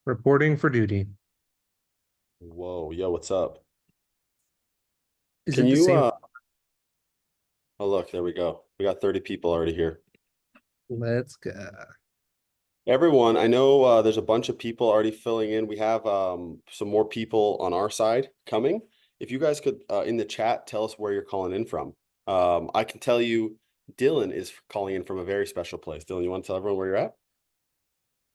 Reporting for duty. Whoa, yo, what's up? Is Can it the you same? oh look, there we go. We got 30 people already here. Let's go. Everyone, I know there's a bunch of people already filling in. We have some more people on our side coming. If you guys could in the chat tell us where you're calling in from. I can tell you Dylan is calling in from a very special place. Dylan, you want to tell everyone where you're at?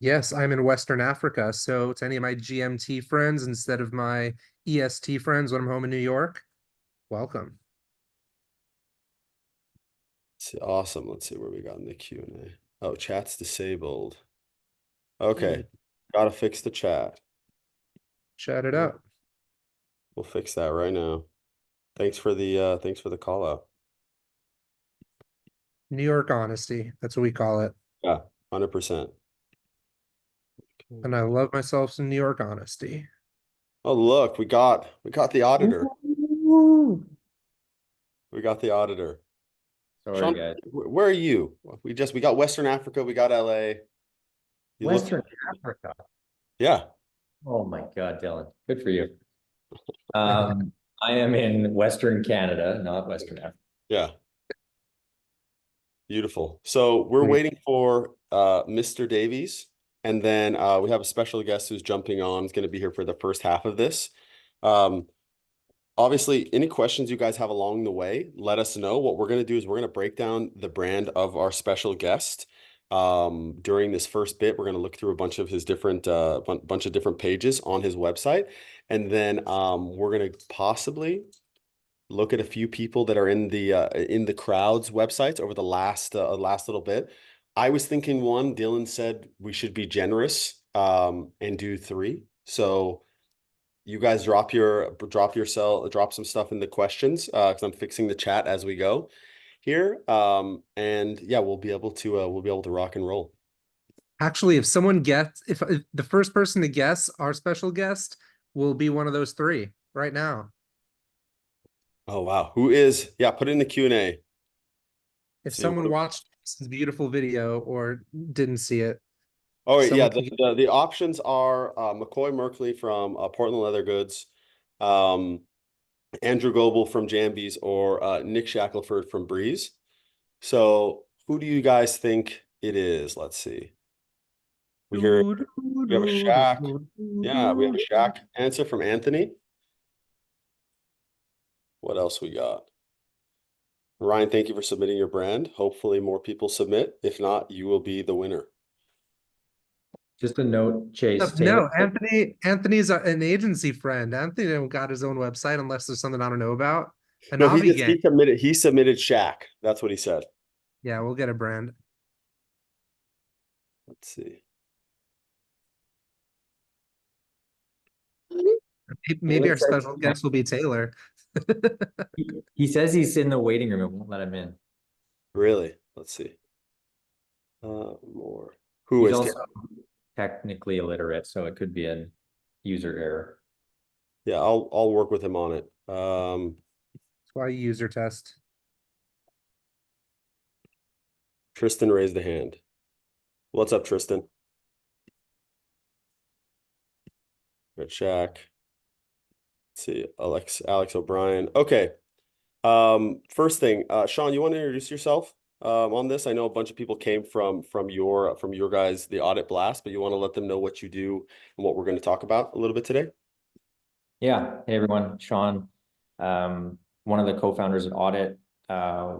Yes, I'm in Western Africa. So to any of my GMT friends instead of my EST friends when I'm home in New York, welcome. Awesome. Let's see where we got in the Q&A. Oh, chat's disabled. Okay. Gotta fix the chat. Shout it out. We'll fix that right now. Thanks for the call out. New York honesty. That's what we call it. Yeah, 100%. And I love myself some New York honesty. Oh, look, we got the auditor. Woo! We got the auditor. Sorry, Sean, guys. where are you? We got Western Africa, we got LA. You look, Western Africa. yeah. Oh my God, Dylan. Good for you. I am in Western Canada, not Western Africa. Yeah. Beautiful. So we're Wait. waiting for Mr. Davies, and then we have a special guest who's jumping on. Is going to be here for the first half of this. Obviously, any questions you guys have along the way, let us know. What we're going to do is we're going to break down the brand of our special guest. During this first bit, we're going to look through a bunch of his different bunch of different pages on his website, and then we're going to possibly look at a few people that are in the crowd's websites over the last little bit. I was thinking one. Dylan said we should be generous and do three. So you guys drop some stuff in the questions because I'm fixing the chat as we go here. And yeah, we'll be able to rock and roll. Actually, if someone gets, if the first person to guess our special guest will be one of those three right now. Oh wow, who is? Yeah, put it in the Q&A. If See, someone watched this beautiful video or didn't see it, oh yeah, someone can the options are McCoy Merkley from Portland Leather Goods, Andrew Goebel from Jambies, or Nick Shackelford from Breeze. So who do you guys think it is? Let's see. We have a Shaq. Yeah, we have a Shaq answer from Anthony. What else we got? Ryan, thank you for submitting your brand. Hopefully more people submit. If not, you will be the winner. Just a note, Chase. No, Anthony's an agency friend. Anthony got his own website unless there's something I don't know about. No, Gang. he submitted Shaq. That's what he said. Yeah, we'll get a brand. Let's see. Maybe our special guest will be Taylor. He says he's in the waiting room. It won't let him in. Really? Let's see. More. Who He's is also technically illiterate, so it could be a user error. Yeah, I'll work with him on it. That's why you user test. Tristan raised a hand. What's up, Tristan? Got Shaq. Let's see, Alex O'Brien. Okay. First thing, Sean, you want to introduce yourself on this? I know a bunch of people came from your guys, the Audit Blast, but you want to let them know what you do and what we're going to talk about a little bit today? Yeah. Hey, everyone. Sean, one of the co-founders at Audit.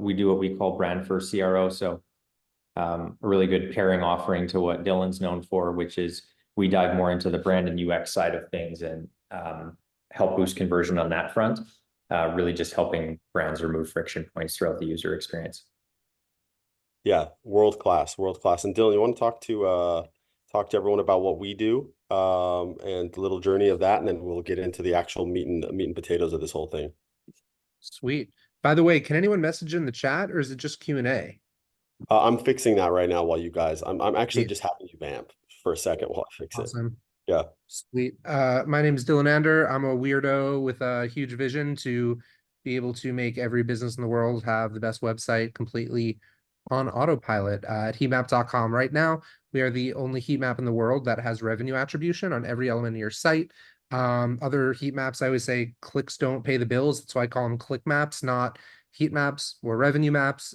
We do what we call brand first CRO. So a really good pairing offering to what Dylan's known for, which is we dive more into the brand and UX side of things and help boost conversion on that front. Really just helping brands remove friction points throughout the user experience. Yeah, world class. And Dylan, you want to talk to everyone about what we do and the little journey of that, and then we'll get into the actual meat and potatoes of this whole thing. Sweet. By the way, can anyone message in the chat or is it just Q&A? I'm fixing that right now while you guys. I'm actually just having you vamp for a second while I fix it. Yeah. Sweet. My name is Dylan Ander. I'm a weirdo with a huge vision to be able to make every business in the world have the best website completely on autopilot at heatmap.com. Right now, we are the only heat map in the world that has revenue attribution on every element of your site. Other heat maps, I always say clicks don't pay the bills. That's why I call them click maps, not heat maps or revenue maps.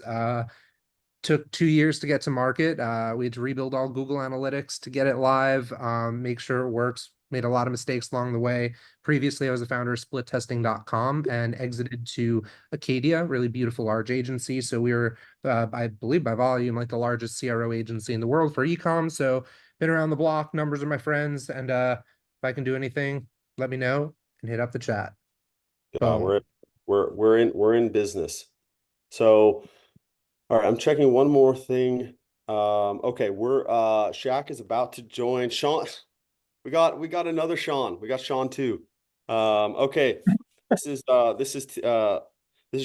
Took 2 years to get to market. We had to rebuild all Google Analytics to get it live, make sure it works. Made a lot of mistakes along the way. Previously, I was the founder of splittesting.com and exited to Acadia, really beautiful large agency. So we were, I believe by volume, like the largest CRO agency in the world for ecom. So been around the block, numbers are my friends. And if I can do anything, let me know and hit up the chat. Yeah, Boom. we're in business. So, all right, I'm checking one more thing. Okay, Shaq is about to join. Sean, we got another Sean. We got Sean too. Okay, this is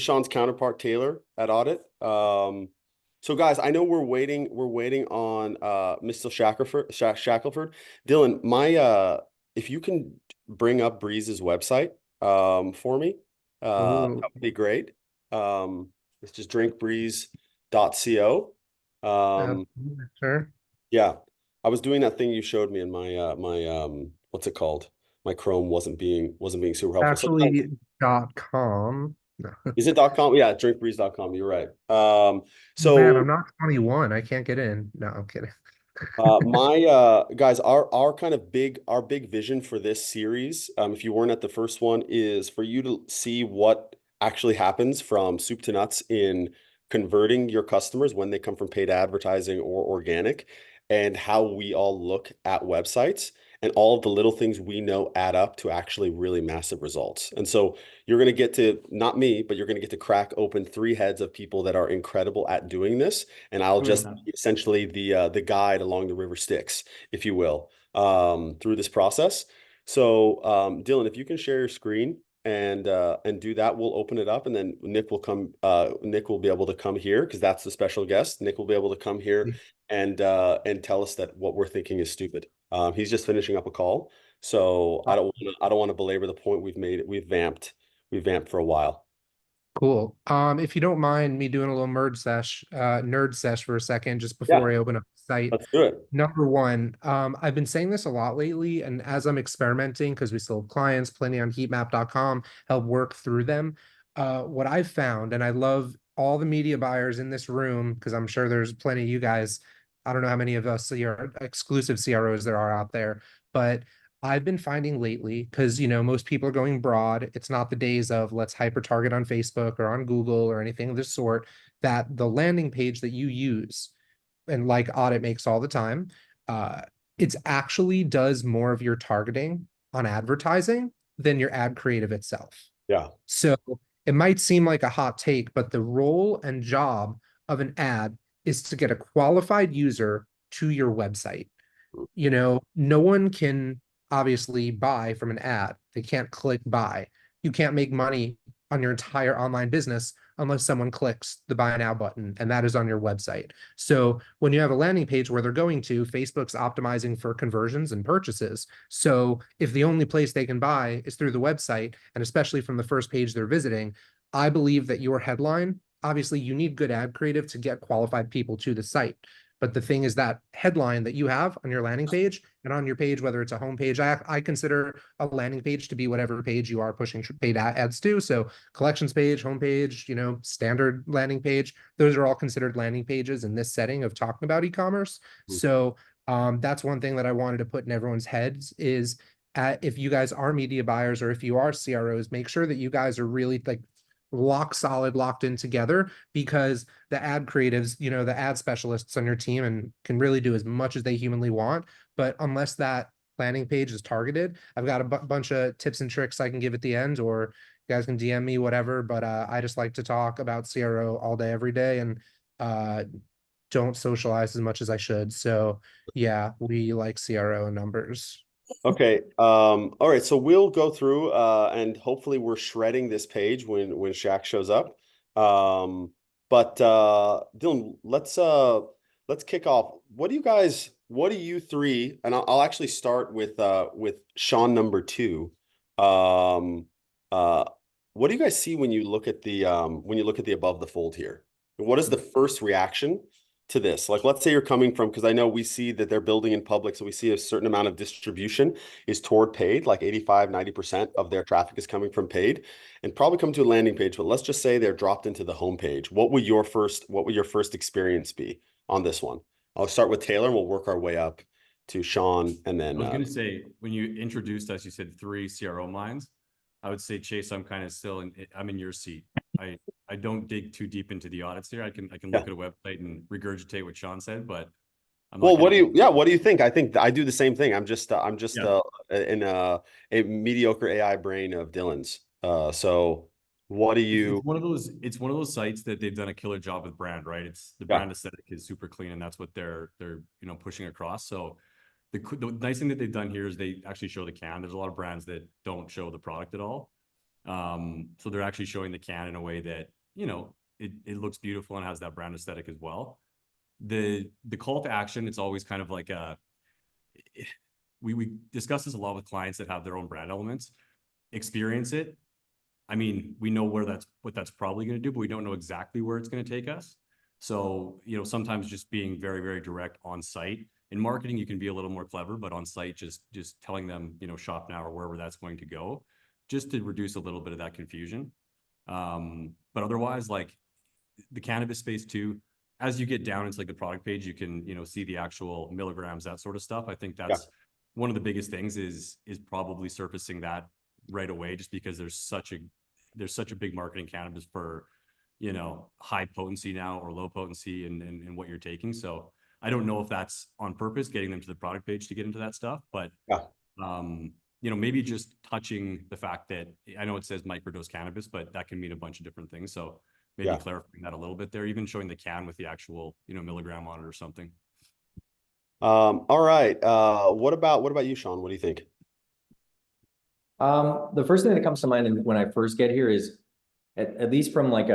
Sean's counterpart Taylor at Audit. So guys, I know we're waiting on Mr. Shackelford. Dylan, if you can bring up Breeze's website for me, Ooh. that would be great. It's just drinkbreeze.co. Uh, sure. Yeah, I was doing that thing you showed me in my what's it called? My Chrome wasn't being super helpful. So Actually, .com. No. is it .com? Yeah, drinkbreeze.com. You're right. Man, So I'm not 21. I can't get in. No, I'm kidding. my guys, our kind of our big vision for this series, if you weren't at the first one, is for you to see what actually happens from soup to nuts in converting your customers when they come from paid advertising or organic, and how we all look at websites and all of the little things we know add up to actually really massive results. And so you're going to get to, not me, but you're going to get to crack open three heads of people that are incredible at doing this, and I'll just be essentially the guide along the river Styx, if you will, through this process. So, Dylan, if you can share your screen and do that, we'll open it up, and then Nick will come. Nick will be able to come here because that's the special guest. Nick will be able to come here and tell us that what we're thinking is stupid. He's just finishing up a call, so I don't want to belabor the point we've made. We've vamped for a while. Cool. If you don't mind me doing a little nerd sesh for a second, just Yeah, before I open up the site. let's do it. Number one, I've been saying this a lot lately, and as I'm experimenting, because we still have clients, plenty on heatmap.com, help work through them. What I've found, and I love all the media buyers in this room, because I'm sure there's plenty of you guys. I don't know how many of us your exclusive CROs there are out there, but I've been finding lately, because most people are going broad. It's not the days of let's hyper target on Facebook or on Google or anything of this sort, that the landing page that you use and like Audit makes all the time, uh, it's actually does more of your targeting on advertising than your ad creative itself. Yeah. So it might seem like a hot take, but the role and job of an ad is to get a qualified user to your website. No one can obviously buy from an ad. They can't click buy. You can't make money on your entire online business unless someone clicks the buy now button, and that is on your website. So when you have a landing page where they're going to, Facebook's optimizing for conversions and purchases. So if the only place they can buy is through the website, and especially from the first page they're visiting, I believe that your headline, obviously you need good ad creative to get qualified people to the site. But the thing is that headline that you have on your landing page and on your page, whether it's a home page, I consider a landing page to be whatever page you are pushing paid ads to. So collections page, home page, standard landing page, those are all considered landing pages in this setting of talking about e-commerce. So that's one thing that I wanted to put in everyone's heads is if you guys are media buyers or if you are CROs, make sure that you guys are really like lock solid, locked in together, because the ad creatives, the ad specialists on your team and can really do as much as they humanly want. But unless that landing page is targeted, I've got a bunch of tips and tricks I can give at the end, or you guys can DM me, whatever. But I just like to talk about CRO all day, every day, and don't socialize as much as I should. So yeah, we like CRO numbers. Okay. All right. So we'll go through and hopefully we're shredding this page when Shaq shows up. But Dylan, let's kick off. What do you three, and I'll actually start with Sean number two. Um, what do you guys see when you look at the above the fold here? What is the first reaction to this? Like, let's say you're coming from, because I know we see that they're building in public, so we see a certain amount of distribution is toward paid, like 85, 90% of their traffic is coming from paid, and probably come to a landing page. But let's just say they're dropped into the homepage. What would your first experience be on this one? I'll start with Taylor and we'll work our way up to Sean and then I was going to say, when you introduced us, you said 3 CRO minds. I would say, Chase, I'm kind of still I'm in your seat. I don't dig too deep into the audits here. I can look at a website and regurgitate what Sean said, but well, what do you think? I think I do the same thing. I'm just in a mediocre AI brain of Dylan's. So what do you? It's one of those sites that they've done a killer job with brand, right? It's the brand aesthetic is super clean, and that's what they're pushing across. So the nice thing that they've done here is they actually show the can. There's a lot of brands that don't show the product at all. So they're actually showing the can in a way that, it looks beautiful and has that brand aesthetic as well. The call to action, it's always kind of like we discuss this a lot with clients that have their own brand elements. Experience it. I mean, we know what that's probably going to do, but we don't know exactly where it's going to take us. So, sometimes just being very, very direct on site. In marketing, you can be a little more clever, but on site, just telling them, shop now or wherever that's going to go, just to reduce a little bit of that confusion. But otherwise, like the cannabis space too, as you get down into like the product page, you can, see the actual milligrams, that sort of stuff. I think that's one of the biggest things is probably surfacing that right away, just because there's such a big market in cannabis for, high potency now or low potency and what you're taking. So I don't know if that's on purpose, getting them to the product page to get into that stuff, but maybe just touching the fact that I know it says microdose cannabis, but that can mean a bunch of different things. So maybe clarifying that a little bit there, even showing the can with the actual, milligram on it or something. All right. What about you, Sean? What do you think? The first thing that comes to mind when I first get here is at least from like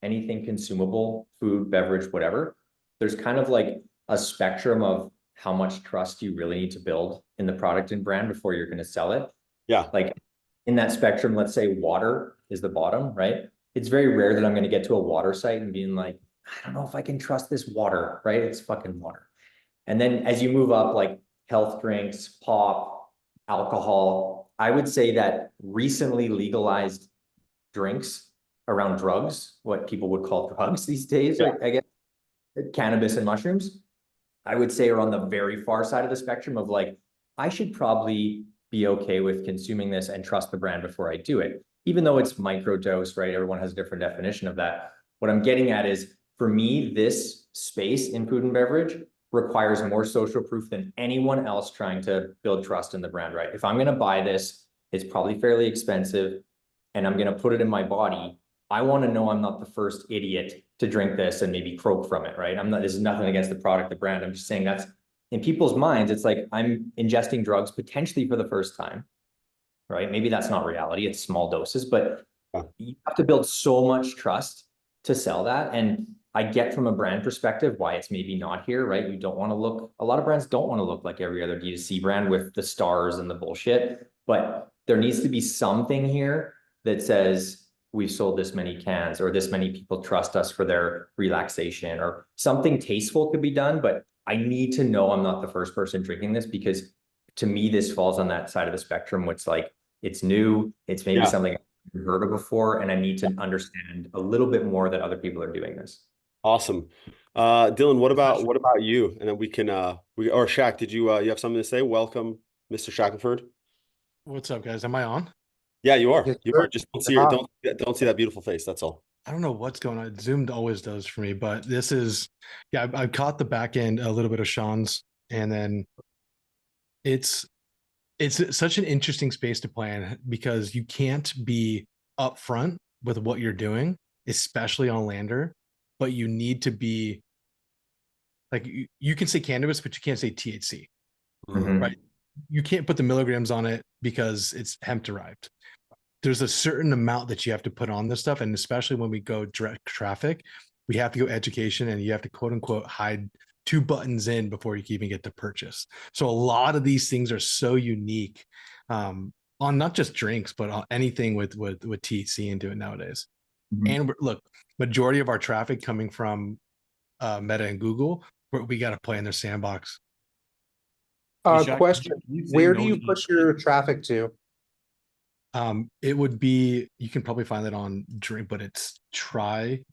anything consumable, food, beverage, whatever, there's kind of like a spectrum of how much trust you really need to build in the product and brand before you're going to sell it. Yeah. Like in that spectrum, let's say water is the bottom, right? It's very rare that I'm going to get to a water site and being like, I don't know if I can trust this water, right? It's fucking water. And then as you move up, like health drinks, pop, alcohol, I would say that recently legalized drinks around drugs, what people would call drugs these days, right? I guess cannabis and mushrooms, I would say are on the very far side of the spectrum of like, I should probably be okay with consuming this and trust the brand before I do it, even though it's microdose, right? Everyone has a different definition of that. What I'm getting at is, for me, this space in food and beverage requires more social proof than anyone else trying to build trust in the brand, right? If I'm going to buy this, it's probably fairly expensive and I'm going to put it in my body. I want to know I'm not the first idiot to drink this and maybe croak from it, right? This is nothing against the product, the brand. I'm just saying that's in people's minds. It's like I'm ingesting drugs potentially for the first time, right? Maybe that's not reality. It's small doses, but you have to build so much trust to sell that. And I get from a brand perspective why it's maybe not here, right? You don't want to look, a lot of brands don't want to look like every other D2C brand with the stars and the bullshit, but there needs to be something here that says, we've sold this many cans, or this many people trust us for their relaxation, or something tasteful could be done. But I need to know I'm not the first person drinking this, because to me, this falls on that side of the spectrum, where it's like, it's new, it's maybe something I've never heard of before, and I need to understand a little bit more that other people are doing this. Awesome. Dylan, what about you? And then we can, or Shaq, did you have something to say? Welcome, Mr. Shackelford. What's up, guys? Am I on? Yeah, you are. Yes, You sir. are. Just don't see that beautiful face. That's all. I don't know what's going on. Zoomed always does for me, but this is, I caught the back end a little bit of Sean's, and then it's such an interesting space to play in, because you can't be upfront with what you're doing, especially on Lander, but you need to be like, you can say cannabis, but you can't say THC, right? You can't put the milligrams on it because it's hemp derived. There's a certain amount that you have to put on this stuff. And especially when we go direct traffic, we have to go education, and you have to quote unquote hide 2 buttons in before you can even get to purchase. So a lot of these things are so unique on not just drinks, but on anything with THC into it nowadays. Mhm. And look, majority of our traffic coming from Meta and Google, we got to play in their sandbox. Hey, Shaq, Question, you say where do no you to- push your traffic to? It would be, you can probably find it on Drink, but it's Try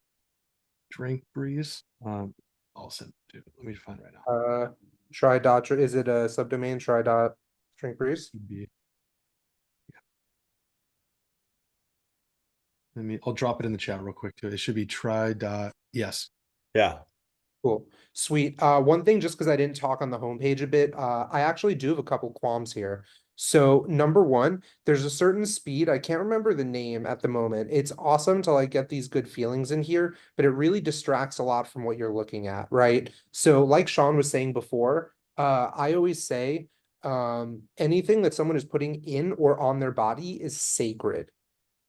Drink Breeze. I'll send it to, let me find it right now. Try dot, is it a subdomain, try dot drink breeze? Should be- I'll drop it in the chat real quick too. It should be try dot, yes. Yeah. Cool, sweet. One thing, just because I didn't talk on the homepage a bit, I actually do have a couple qualms here. So number one, there's a certain speed, I can't remember the name at the moment. It's awesome to like get these good feelings in here, but it really distracts a lot from what you're looking at, right? So like Sean was saying before, I always say, anything that someone is putting in or on their body is sacred.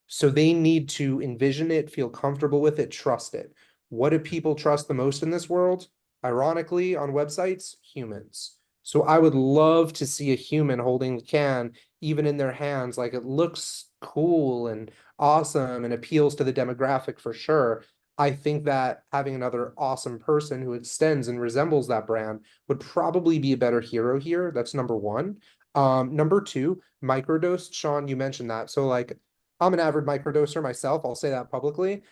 So they need to envision it, feel comfortable with it, trust it. What do people trust the most in this world? Ironically, on websites, humans. So I would love to see a human holding the can, even in their hands, like it looks cool and awesome and appeals to the demographic for sure. I think that having another awesome person who extends and resembles that brand would probably be a better hero here. That's number one. Number two, microdose. Sean, you mentioned that. So like I'm an avid microdoser myself. I'll say that publicly.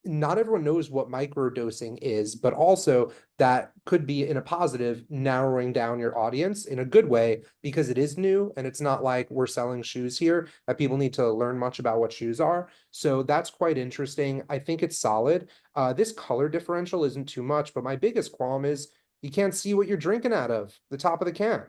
Not everyone knows what microdosing is, but also that could be in a positive, narrowing down your audience in a good way because it is new and it's not like we're selling shoes here that people need to learn much about what shoes are. So that's quite interesting. I think it's solid. This color differential isn't too much, but my biggest qualm is you can't see what you're drinking out of the top of the can.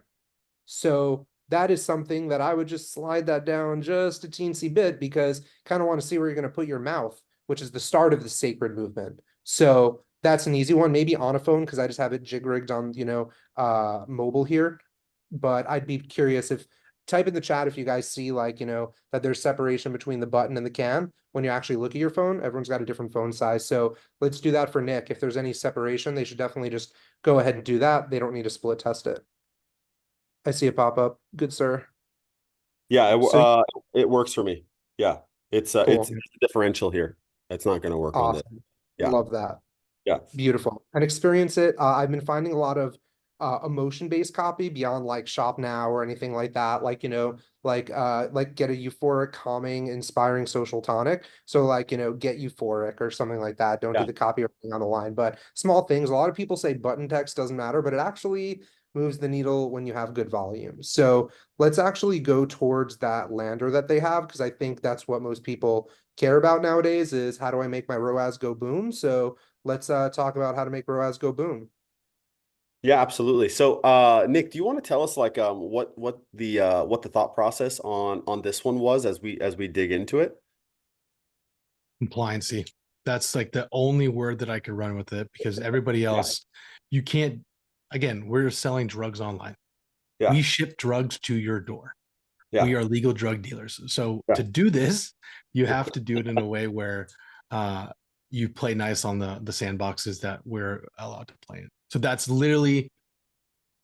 So that is something that I would just slide that down just a teensy bit because kind of want to see where you're going to put your mouth, which is the start of the sacred movement. So that's an easy one, maybe on a phone because I just have it jig rigged on, mobile here. But I'd be curious if type in the chat if you guys see like, that there's separation between the button and the can when you actually look at your phone. Everyone's got a different phone size. So let's do that for Nick. If there's any separation, they should definitely just go ahead and do that. They don't need to split test it. I see a pop up. Good sir. Yeah, So it works for me. Yeah. It's cool. it's a differential here. It's not going to work on this. Awesome. Yeah. Love that. Yeah. Beautiful. And experience it. I've been finding a lot of emotion-based copy beyond like Shop Now or anything like that. Like, like get a euphoric, calming, inspiring social tonic. So like, get euphoric or something like that. Don't do Yeah. the copy on the line. But small things. A lot of people say button text doesn't matter, but it actually moves the needle when you have good volume. So let's actually go towards that lander that they have, because I think that's what most people care about nowadays is how do I make my ROAS go boom? So let's talk about how to make ROAS go boom. Yeah, absolutely. So, Nick, do you want to tell us like what the thought process on this one was as we dig into it? Compliancy. That's like the only word that I could run with it because everybody else, you can't, again, we're selling drugs online. Yeah. We ship drugs to your door. Yeah. We are legal drug dealers. So Yeah. to do this, you have to do it in a way where you play nice on the sandboxes that we're allowed to play in. So that's literally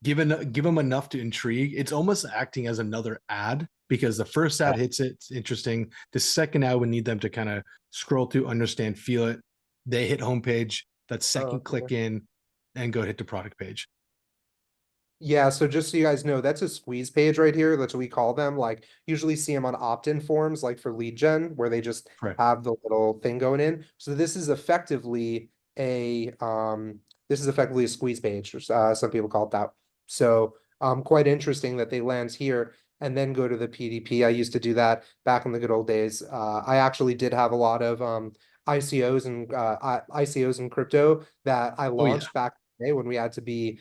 give them enough to intrigue. It's almost acting as another ad because the first ad hits it, it's interesting. The second ad would need them to kind of scroll through, understand, feel it. They hit homepage, that second click in and go hit the product page. Yeah, so just so you guys know, that's a squeeze page right here. That's what we call them. Like usually see them on opt-in forms, like for lead gen, where they just have the little thing going in. So this is effectively a squeeze page, or some people call it that. So quite interesting that they land here and then go to the PDP. I used to do that back in the good old days. I actually did have a lot of ICOs and crypto that I launched back in the day when we had to be,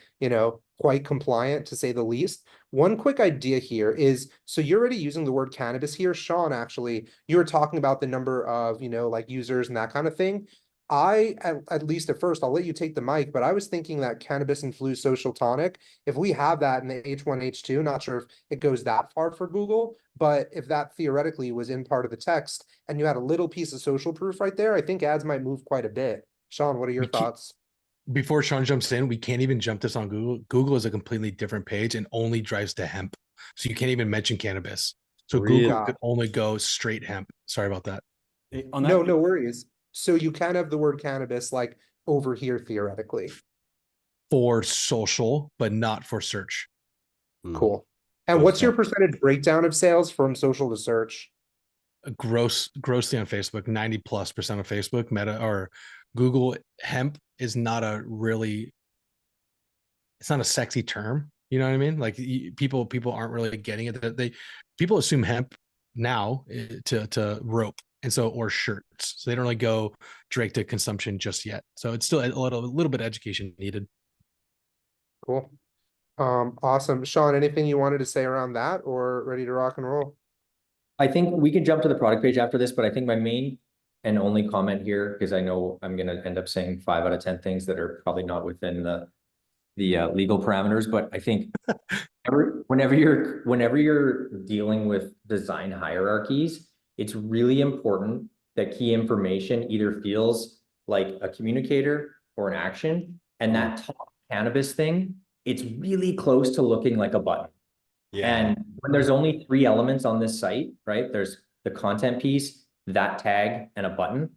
quite compliant to say the least. One quick idea here is, so you're already using the word cannabis here, Sean, actually, you were talking about the number of, like users and that kind of thing. At least at first, I'll let you take the mic, but I was thinking that cannabis infused social tonic, if we have that in the H1, H2, not sure if it goes that far for Google, but if that theoretically was in part of the text and you had a little piece of social proof right there, I think ads might move quite a bit. Sean, what are your thoughts? Before Sean jumps in, we can't even jump this on Google. Google is a completely different page and only drives to hemp. So you can't even mention cannabis. So Really? Google could only go straight hemp. Sorry about that. On No, that, no worries. So you can have the word cannabis like over here theoretically. For social, but not for search. Hmm. Cool. And Cool. what's your percentage breakdown of sales from social to search? Grossly on Facebook, 90+% of Facebook, Meta or Google. Hemp is not a really, it's not a sexy term. You know what I mean? Like people aren't really getting it. That people assume hemp now to rope, and so or shirts. So they don't really go direct to consumption just yet. So it's still a little bit of education needed. Cool. Awesome. Sean, anything you wanted to say around that or ready to rock and roll? I think we can jump to the product page after this, but I think my main and only comment here, because I know I'm going to end up saying 5 out of 10 things that are probably not within the legal parameters, but I think whenever you're dealing with design hierarchies, it's really important that key information either feels like a communicator or an action. And that top cannabis thing, it's really close to looking like a button. Yeah. And when there's only 3 elements on this site, right? There's the content piece, that tag, and a button.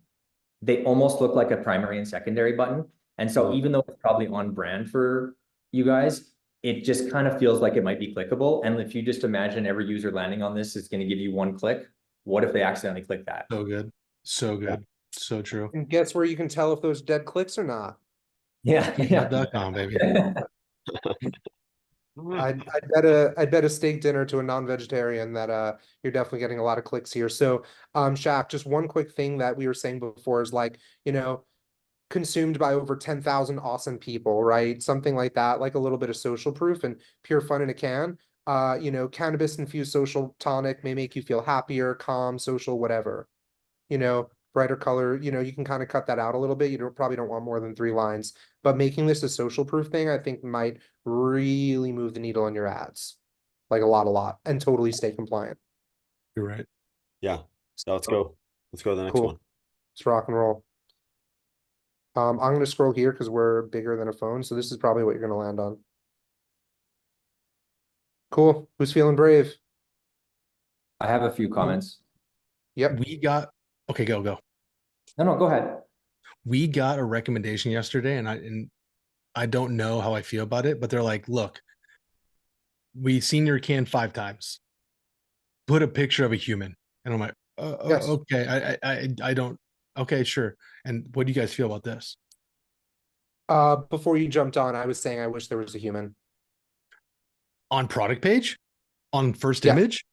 They almost look like a primary and secondary button. And so even though it's probably on brand for you guys, it just kind of feels like it might be clickable. And if you just imagine every user landing on this is going to give you 1 click, what if they accidentally click that? So good. So good. So true. And guess where you can tell if those dead clicks or not? Yeah. Eatnut.com, baby. I'd bet a steak dinner to a non-vegetarian that you're definitely getting a lot of clicks here. So Shaq, just one quick thing that we were saying before is like, consumed by over 10,000 awesome people, right? Something like that, like a little bit of social proof and pure fun in a can. Cannabis infused social tonic may make you feel happier, calm, social, whatever. Brighter color, you can kind of cut that out a little bit. You probably don't want more than 3 lines, but making this a social proof thing, I think might really move the needle on your ads. Like a lot, and totally stay compliant. You're right. Yeah. So let's go. Let's go to the next Cool. one. Let's rock and roll. I'm going to scroll here because we're bigger than a phone. So this is probably what you're going to land on. Cool. Who's feeling brave? I have a few comments. Yep. Okay, go. No, go ahead. We got a recommendation yesterday, and I don't know how I feel about it, but they're like, look, we've seen your can 5 times. Put a picture of a human. And I'm like, Yes. okay. I don't. Okay, sure. And what do you guys feel about this? Before you jumped on, I was saying I wish there was a human. On product page? On first Yeah. image?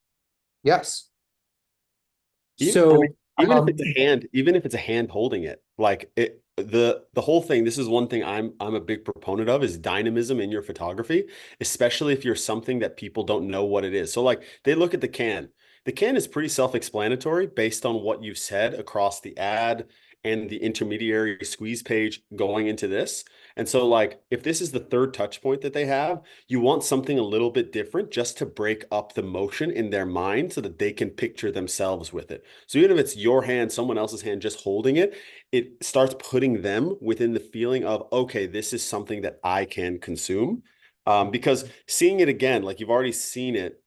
Yes. Even- So even if it's a hand, even if it's a hand holding it, like the whole thing, this is one thing I'm a big proponent of is dynamism in your photography, especially if you're something that people don't know what it is. So like they look at the can. The can is pretty self-explanatory based on what you said across the ad and the intermediary squeeze page going into this. And so like if this is the 3rd touch point that they have, you want something a little bit different just to break up the motion in their mind so that they can picture themselves with it. So even if it's your hand, someone else's hand just holding it, it starts putting them within the feeling of, okay, this is something that I can consume. Because seeing it again, like you've already seen it,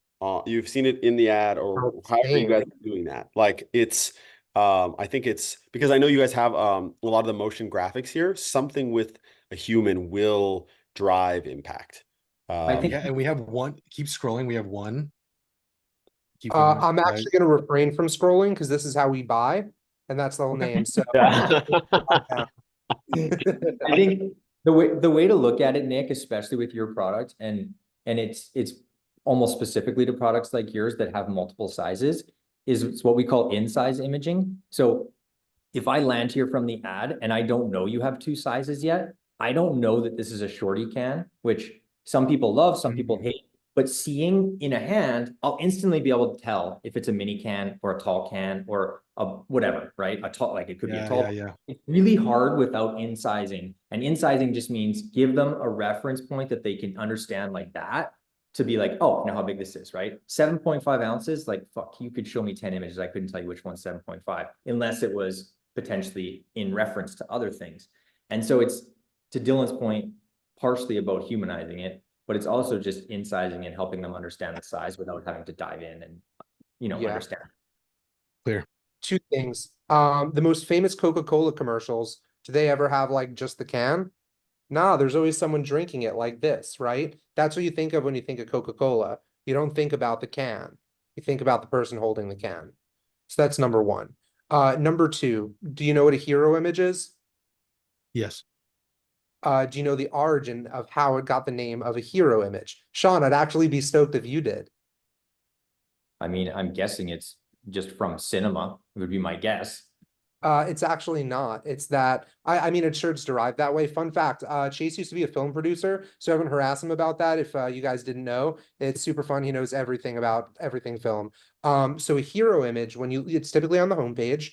you've seen it in the ad or however you guys are doing that. Like it's, I think it's because I know you guys have a lot of the motion graphics here. Something with a human will drive impact. I think- Yeah, and we have one. Keep scrolling. We have one. Keep going, I'm right? actually going to refrain from scrolling because this is how we buy, and that's the whole name. So I think the way to look at it, Nick, especially with your product, and it's almost specifically to products like yours that have multiple sizes, is it's what we call in-size imaging. So if I land here from the ad and I don't know you have 2 sizes yet, I don't know that this is a shorty can, which some people love, some people hate. But seeing in a hand, I'll instantly be able to tell if it's a mini can or a tall can or a whatever, right? A tall, like it could be a tall. Yeah. It's really hard without incising. And incising just means give them a reference point that they can understand like that to be like, oh, know how big this is, right? 7.5 ounces, like, fuck, you could show me 10 images. I couldn't tell you which one's 7.5 unless it was potentially in reference to other things. And so it's, to Dylan's point, partially about humanizing it, but it's also just incising and helping them understand the size without having to dive in and Yeah. understand. Clear. Two things. The most famous Coca-Cola commercials, do they ever have like just the can? Nah, there's always someone drinking it like this, right? That's what you think of when you think of Coca-Cola. You don't think about the can. You think about the person holding the can. So that's number one. Number two, do you know what a hero image is? Yes. Do you know the origin of how it got the name of a hero image? Sean, I'd actually be stoked if you did. I mean, I'm guessing it's just from cinema, would be my guess. It's actually not. It's that I mean, it's sure it's derived that way. Fun fact, Chase used to be a film producer, so everyone harass him about that. If you guys didn't know, it's super fun. He knows everything about everything film. So a hero image, it's typically on the homepage.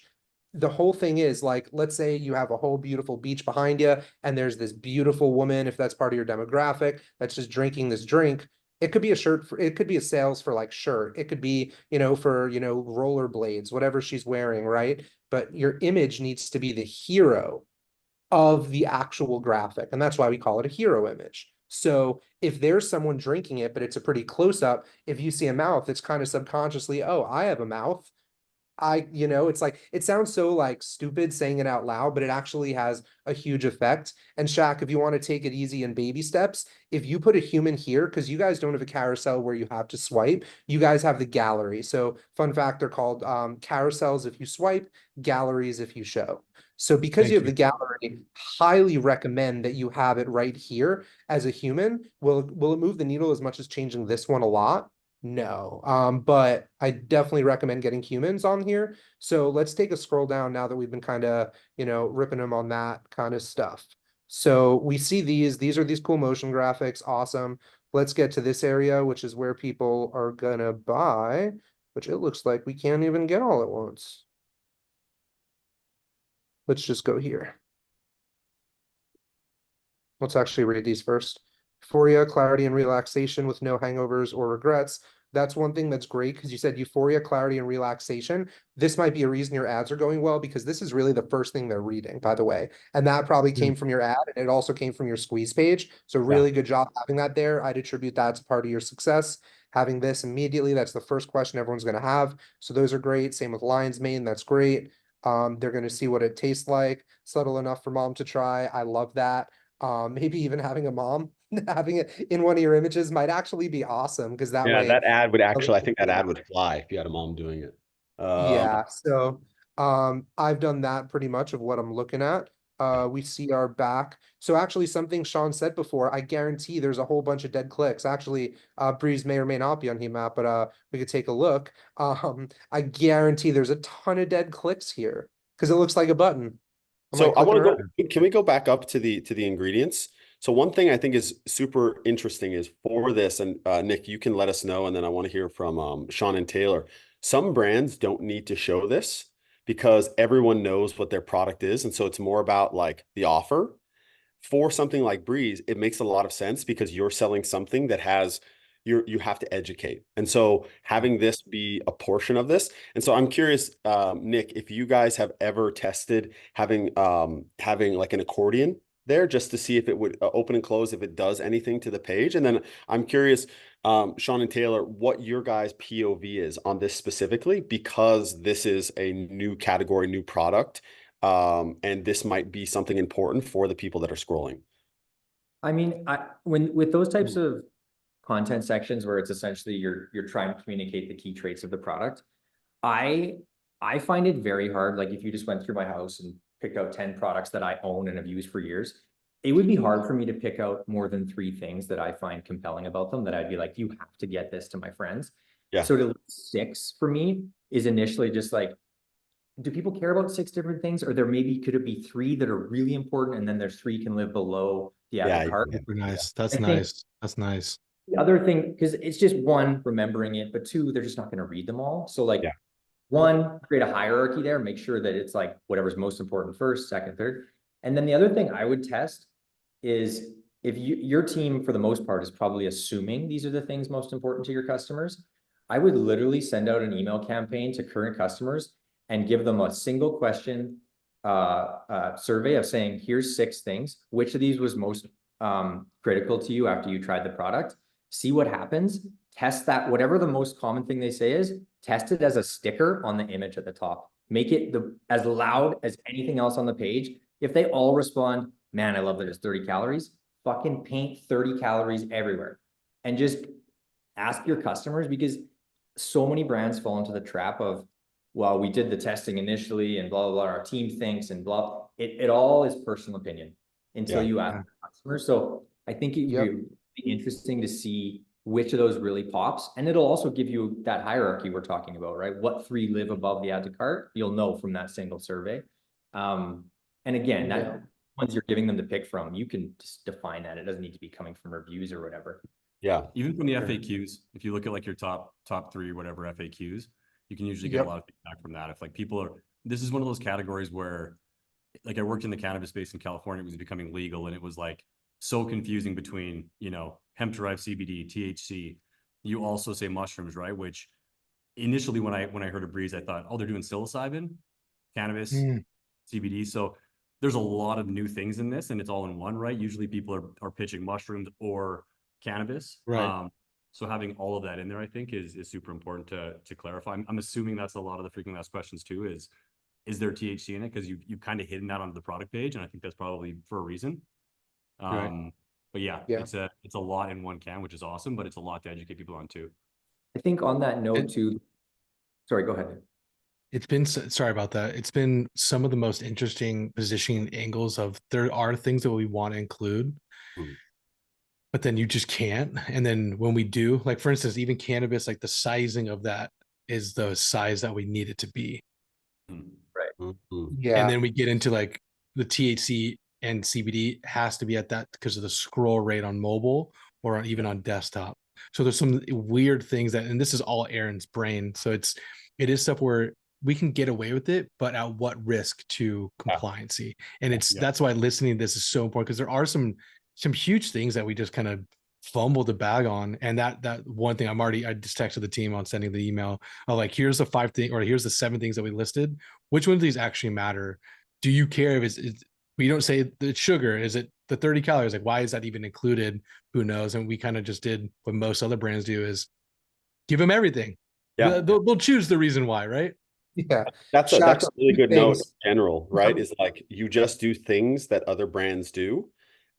The whole thing is like, let's say you have a whole beautiful beach behind you, and there's this beautiful woman, if that's part of your demographic, that's just drinking this drink. It could be a shirt for, it could be a sales for like shirt. It could be, for, rollerblades, whatever she's wearing, right? But your image needs to be the hero of the actual graphic. And that's why we call it a hero image. So if there's someone drinking it, but it's a pretty close up, if you see a mouth, it's kind of subconsciously, oh, I have a mouth. It's like, it sounds so like stupid saying it out loud, but it actually has a huge effect. And Shaq, if you want to take it easy in baby steps, if you put a human here, because you guys don't have a carousel where you have to swipe, you guys have the gallery. So fun fact, they're called carousels if you swipe, galleries if you show. So because you have the gallery, highly recommend that you have it right here as a human. Will it move the needle as much as changing this one a lot? No, but I definitely recommend getting humans on here. So let's take a scroll down now that we've been kind of, ripping them on that kind of stuff. So we see these are these cool motion graphics. Awesome. Let's get to this area, which is where people are gonna buy, which it looks like we can't even get all at once. Let's just go here. Let's actually read these first. Euphoria, clarity, and relaxation with no hangovers or regrets. That's one thing that's great because you said euphoria, clarity, and relaxation. This might be a reason your ads are going well because this is really the first thing they're reading, by the way. And that probably came from your ad and it also came from your squeeze page. So really good job having that there. I'd attribute that to part of your success. Having this immediately, that's the first question everyone's going to have. So those are great. Same with lion's mane, that's great. They're going to see what it tastes like. Subtle enough for mom to try. I love that. Maybe even having a mom having it in one of your images might actually be awesome because that way that ad would actually, I think that ad would fly if you had a mom doing it. yeah, so I've done that pretty much of what I'm looking at. We see our back. So actually something Sean said before, I guarantee there's a whole bunch of dead clicks. Actually, Breeze may or may not be on Heatmap, but we could take a look. I guarantee there's a ton of dead clicks here because it looks like a button. So I want to go, can we go back up to the ingredients? So one thing I think is super interesting is for this, and Nick, you can let us know, and then I want to hear from Sean and Taylor. Some brands don't need to show this because everyone knows what their product is. And so it's more about like the offer. For something like Breeze, it makes a lot of sense because you're selling something that has you have to educate. And so having this be a portion of this. And so I'm curious, Nick, if you guys have ever tested having like an accordion there just to see if it would open and close, if it does anything to the page. And then I'm curious, Sean and Taylor, what your guys' POV is on this specifically, because this is a new category, new product. And this might be something important for the people that are scrolling. I mean, with those types of content sections where it's essentially you're trying to communicate the key traits of the product, I find it very hard. Like if you just went through my house and picked out 10 products that I own and have used for years, it would be hard for me to pick out more than 3 things that I find compelling about them that I'd be like, you have to get this to my friends. Yeah. So to list 6 for me is initially just like, do people care about 6 different things? Or could it be 3 that are really important and then there's 3 can live below the added cart? Nice. That's nice. That's nice. The other thing, because it's just 1, remembering it, but 2, they're just not going to read them all. So like 1, create a hierarchy there, make sure that it's like whatever's most important first, second, third. And then the other thing I would test is if your team, for the most part, is probably assuming these are the things most important to your customers, I would literally send out an email campaign to current customers and give them a single question survey of saying, here's 6 things. Which of these was most critical to you after you tried the product? See what happens. test that, whatever the most common thing they say is, test it as a sticker on the image at the top. Make it as loud as anything else on the page. If they all respond, man, I love that it's 30 calories, fucking paint 30 calories everywhere. And just ask your customers, because so many brands fall into the trap of, well, we did the testing initially and blah, blah, blah, our team thinks and blah. It all is personal opinion until you ask the customers. So I think it would be interesting to see which of those really pops. And it'll also give you that hierarchy we're talking about, right? What 3 live above the add to cart? You'll know from that single survey. And again, that ones you're giving them to pick from, you can just define that. It doesn't need to be coming from reviews or whatever. Yeah. Even from the FAQs, if you look at like your top 3 or whatever FAQs, you can usually get a lot of feedback from that. If like people are, this is one of those categories where, like, I worked in the cannabis space in California, it was becoming legal, and it was like so confusing between, you know, hemp-derived CBD, THC. You also say mushrooms, right? Which initially when I heard of Breeze, I thought, oh, they're doing psilocybin, cannabis, CBD. So there's a lot of new things in this, and it's all in one, right? Usually people are pitching mushrooms or cannabis. Right. So having all of that in there, I think is super important to clarify. I'm assuming that's a lot of the frequently asked questions too, is there THC in it? Because you've kind of hidden that onto the product page, and I think that's probably for a reason. Right. But yeah, it's a lot in one can, which is awesome, but it's a lot to educate people on too. I think on that note too, sorry, go ahead. It's been, sorry about that. It's been some of the most interesting positioning angles of, there are things that we want to include, but then you just can't. And then when we do, like for instance, even cannabis, like the sizing of that is the size that we need it to be. Right. Yeah. And then we get into like the THC and CBD has to be at that because of the scroll rate on mobile or even on desktop. So there's some weird things that, and this is all Aaron's brain. So it is stuff where we can get away with it, but at what risk to compliancy? And that's why listening to this is so important, because there are some huge things that we just kind of fumbled the bag on. And that one thing I just texted the team on sending the email of like, here's the 5 things, or here's the 7 things that we listed. Which one of these actually matter? Do you care if it's we don't say the sugar, is it the 30 calories? Like, why is that even included? Who knows? And we kind of just did what most other brands do, is give them everything. Yeah. They'll choose the reason why, right? Yeah. That's a really good note in general, right? Is like, you just do things that other brands do,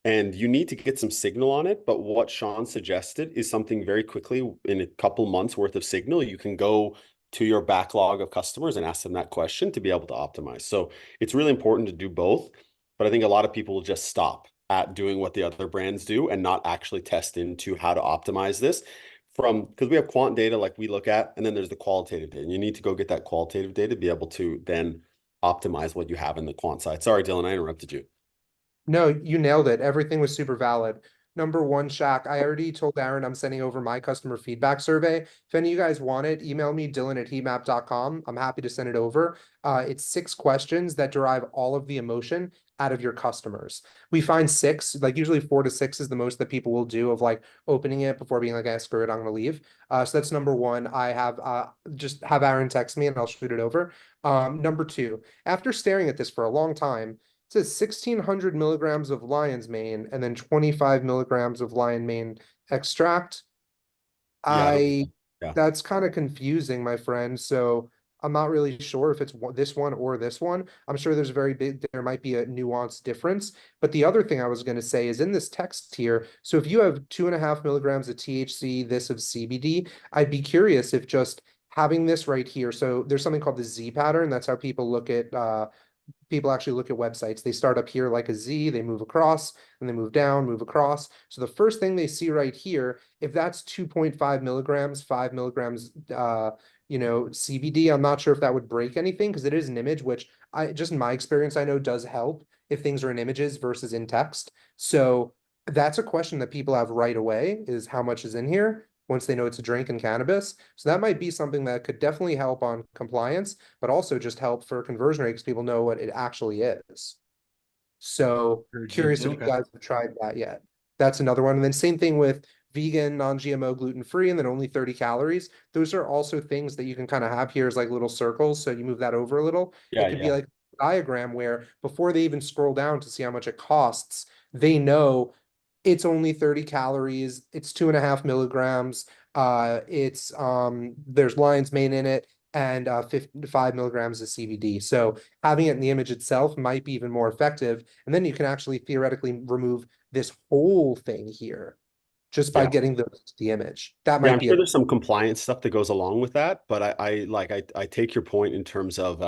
and you need to get some signal on it. But what Sean suggested is something very quickly, in a couple months worth of signal, you can go to your backlog of customers and ask them that question to be able to optimize. So it's really important to do both. But I think a lot of people will just stop at doing what the other brands do and not actually test into how to optimize this because we have quant data like we look at, and then there's the qualitative data. And you need to go get that qualitative data to be able to then optimize what you have in the quant side. Sorry, Dylan, I interrupted you. No, you nailed it. Everything was super valid. Number one, Shaq, I already told Aaron I'm sending over my customer feedback survey. If any of you guys want it, email me, dylan@heatmap.com. I'm happy to send it over. It's 6 questions that derive all of the emotion out of your customers. We find 6, like usually 4 to 6 is the most that people will do, of like opening it before being like, screw it, I'm gonna leave. So that's number 1. I have just have Aaron text me and I'll shoot it over. Number 2, after staring at this for a long time, it says 1,600 milligrams of lion's mane and then 25 milligrams of lion mane extract. That's kind of confusing, my friend. So I'm not really sure if it's this one or this one. I'm sure there might be a nuanced difference. But the other thing I was going to say is in this text here. So if you have 2.5 milligrams of THC, this of CBD, I'd be curious if just having this right here. So there's something called the Z pattern. That's how people look at people actually look at websites. They start up here like a Z, they move across, and they move down, move across. So the first thing they see right here, if that's 2.5 milligrams, 5 milligrams, CBD, I'm not sure if that would break anything because it is an image, which just in my experience, I know does help if things are in images versus in text. So that's a question that people have right away, is how much is in here once they know it's a drink and cannabis. So that might be something that could definitely help on compliance, but also just help for conversion rate because people know what it actually is. So curious if you guys have tried that yet. That's another one. And then same thing with vegan, non-GMO, gluten-free, and then only 30 calories. Those are also things that you can kind of have here as like little circles. So you move that over a little. It could be like a diagram where before they even scroll down to see how much it costs, they know it's only 30 calories, it's 2.5 milligrams. It's there's lion's mane in it and 5 milligrams of CBD. So having it in the image itself might be even more effective. And then you can actually theoretically remove this whole thing here just by Yeah. getting the image. That Yeah, might I'm be sure a there's some compliance stuff that goes along with that, but I take your point in terms of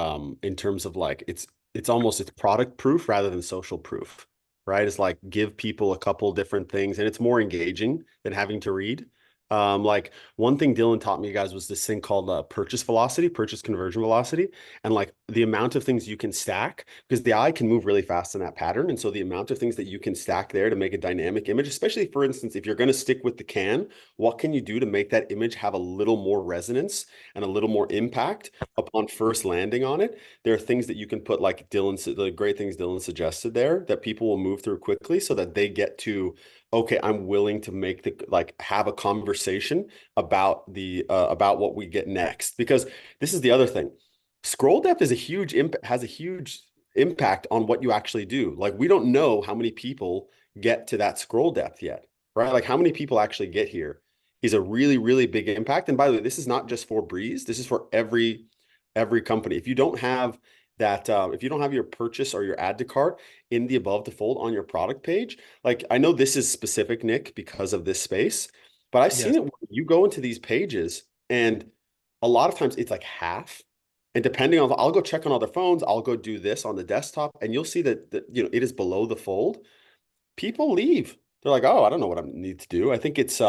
like it's almost it's product proof rather than social proof, right? It's like give people a couple different things and it's more engaging than having to read. Like one thing Dylan taught me, guys, was this thing called purchase velocity, purchase conversion velocity, and like the amount of things you can stack because the eye can move really fast in that pattern, and so the amount of things that you can stack there to make a dynamic image, especially for instance, if you're going to stick with the can, what can you do to make that image have a little more resonance and a little more impact upon first landing on it? There are things that you can put, like the great things Dylan suggested there, that people will move through quickly so that they get to, okay, I'm willing to make have a conversation about about what we get next. Because this is the other thing. Scroll depth is has a huge impact on what you actually do. Like we don't know how many people get to that scroll depth yet, right? Like how many people actually get here is a really, really big impact. And by the way, this is not just for Breeze. This is for every company. If you don't have that, if you don't have your purchase or your add to cart in the above the fold on your product page, like I know this is specific, Nick, because of this space, but I've seen Yes. it where you go into these pages and a lot of times it's like half. And depending on, I'll go check on other phones, I'll go do this on the desktop, and you'll see that it is below the fold. People leave. They're like, oh, I don't know what I need to do. I think it's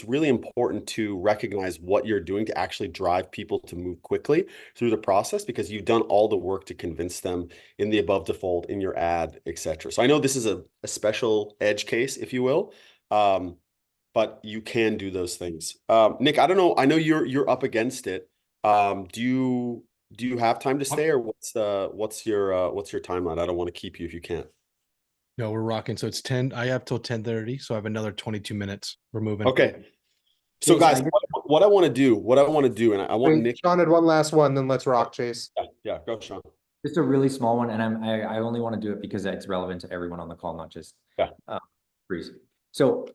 really important to recognize what you're doing to actually drive people to move quickly through the process because you've done all the work to convince them in the above the fold, in your ad, etc. So I know this is a special edge case, if you will, but you can do those things. Nick, I don't know. I know you're up against it. Do you have time to stay, or what's your timeline? I don't want to keep you if you can't. No, we're rocking. So it's 10. I have till 10:30, so I have another 22 minutes. We're moving. Okay. So Chase, guys, what I want to do, and I want Wait, Nick. Sean had one last one, then let's rock, Chase. Yeah, go, Sean. just a really small one, and I only want to do it because it's relevant to everyone on the call, not just Yeah. Breeze. So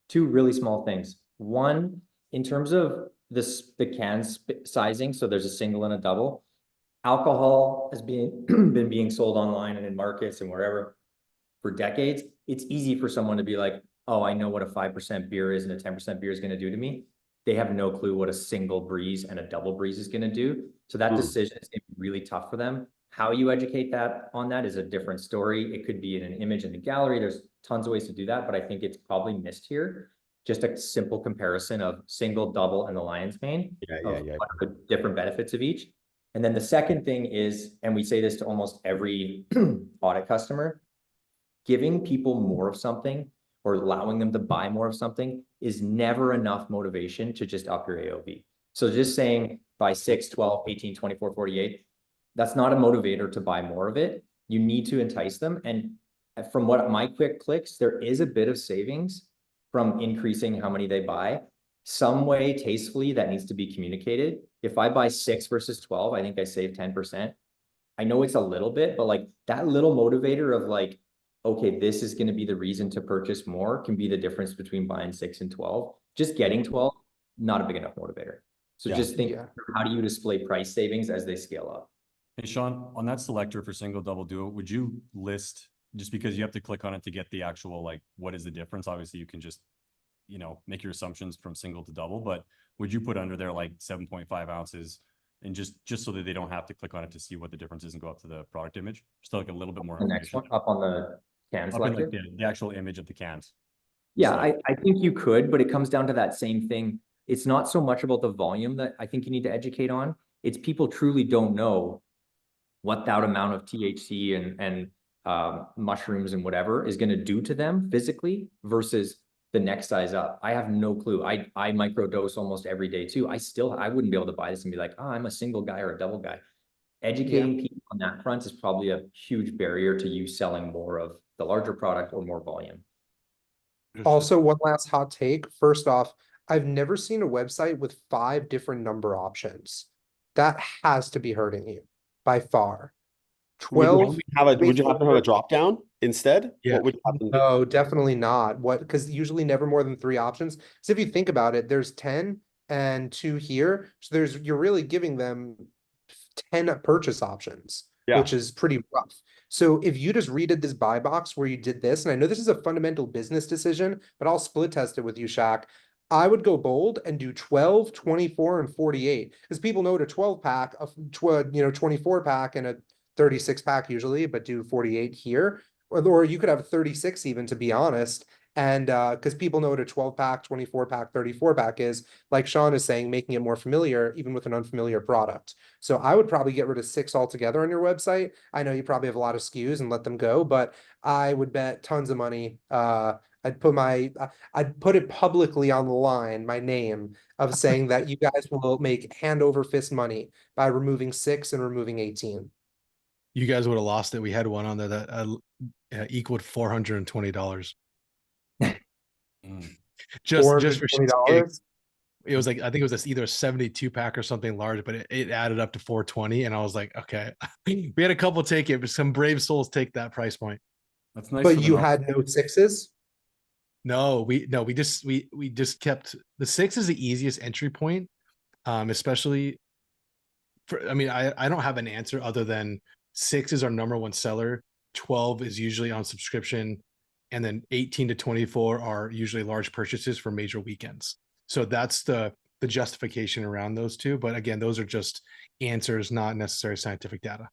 two really small things. One, in terms of the can sizing, so there's a single and a double. Alcohol has been being sold online and in markets and wherever for decades. It's easy for someone to be like, oh, I know what a 5% beer is and a 10% beer is going to do to me. They have no clue what a single Breeze and a double Breeze is going to do. So that decision is going to be really tough for them. How you educate on that is a different story. It could be in an image in the gallery. There's tons of ways to do that, but I think it's probably missed here. Just a simple comparison of single, double, and the lion's mane. What are the different benefits of each. And then the second thing is, and we say this to almost every audit customer, giving people more of something or allowing them to buy more of something is never enough motivation to just up your AOV. So just saying buy 6, 12, 18, 24, 48, that's not a motivator to buy more of it. You need to entice them. And from what my quick clicks, there is a bit of savings from increasing how many they buy. Some way tastefully that needs to be communicated. If I buy 6 versus 12, I think I save 10%. I know it's a little bit, but like that little motivator of like, okay, this is going to be the reason to purchase more can be the difference between buying 6 and 12. Just getting 12, not a big enough motivator. So just think, how do you display price savings as they scale up? Hey, Sean, on that selector for single, double, duo, would you list, just because you have to click on it to get the actual, like, what is the difference? Obviously you can just, make your assumptions from single to double, but would you put under there like 7.5 ounces and just so that they don't have to click on it to see what the difference is and go up to the product image? Just like a little bit more The next one up on the can selector? Up in like the actual image of the cans. Yeah, I think you could, but it comes down to that same thing. It's not so much about the volume that I think you need to educate on. It's people truly don't know what that amount of THC and mushrooms and whatever is going to do to them physically versus the next size up. I have no clue. I microdose almost every day too. I wouldn't be able to buy this and be like, oh, I'm a single guy or a double guy. Educating people on that front is probably a huge barrier to you selling more of the larger product or more volume. Also, one last hot take. First off, I've never seen a website with 5 different number options. That has to be hurting you by far. Would you 12. would you have to have a drop down instead? Yeah. What would you have them do? No, definitely not. What, because usually never more than 3 options. So if you think about it, there's 10 and 2 here. So you're really giving them 10 purchase options, Yeah. which is pretty rough. So if you just redid this buy box where you did this, and I know this is a fundamental business decision, but I'll split test it with you, Shaq. I would go bold and do 12, 24, and 48. Because people know what a 12 pack, 24 pack and a 36 pack usually, but do 48 here. Or you could have 36 even, to be honest. And because people know what a 12 pack, 24 pack, 34 pack is, like Sean is saying, making it more familiar, even with an unfamiliar product. So I would probably get rid of 6 altogether on your website. I know you probably have a lot of SKUs and let them go, but I would bet tons of money. I'd put it publicly on the line, my name, of saying that you guys will make hand over fist money by removing 6 and removing 18. You guys would have lost it. We had one on there that equaled $420. Mm. Just for shits and gigs. $420. It was like, I think it was either a 72 pack or something large, but it added up to 420. And I was like, okay, we had a couple take it, but some brave souls take that price point. That's nice. But for you them. had no 6s? No, we just kept the 6 is the easiest entry point. Especially for, I mean, I don't have an answer other than 6 is our number 1 seller. 12 is usually on subscription. And then 18 to 24 are usually large purchases for major weekends. So that's the justification around those two. But again, those are just answers, not necessary scientific data.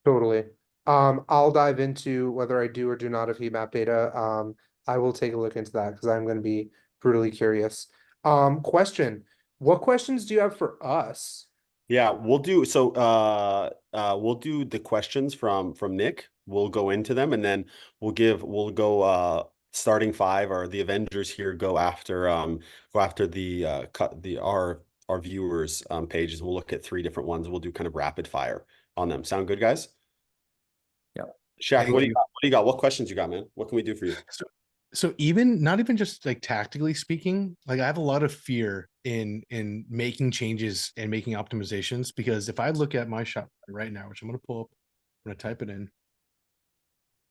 Totally. I'll dive into whether I do or do not have heat map data. I will take a look into that because I'm going to be brutally curious. Question. What questions do you have for us? Yeah, we'll do we'll do the questions from Nick. We'll go into them and then we'll go starting 5 or the Avengers here go after our viewers pages. We'll look at 3 different ones. We'll do kind of rapid fire on them. Sound good, guys? Yeah. Shaq, what do you got? What questions you got, man? What can we do for you? So even not even just like tactically speaking, like I have a lot of fear in making changes and making optimizations, because if I look at my shop right now, which I'm going to pull up, I'm going to type it in,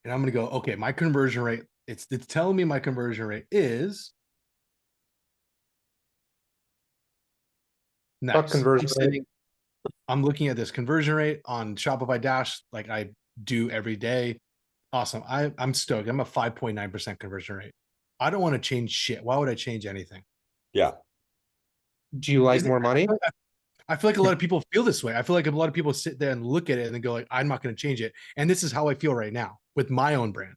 and I'm going to go, okay, my conversion rate, it's telling me my conversion rate is nice. Conversion rate. I'm looking at this conversion rate on Shopify Dash, like I do every day. Awesome. I'm stoked. I'm a 5.9% conversion rate. I don't want to change shit. Why would I change anything? Yeah. Do you like more money? I feel like a lot of people feel this way. I feel like a lot of people sit there and look at it and they go like, I'm not going to change it. And this is how I feel right now with my own brand.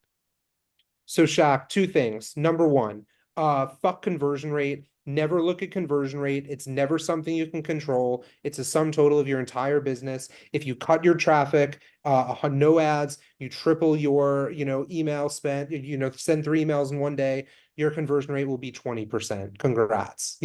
So Shaq, 2 things. Number 1, fuck conversion rate. Never look at conversion rate. It's never something you can control. It's a sum total of your entire business. If you cut your traffic, no ads, you triple your, email spent, send 3 emails in one day, your conversion rate will be 20%. Congrats.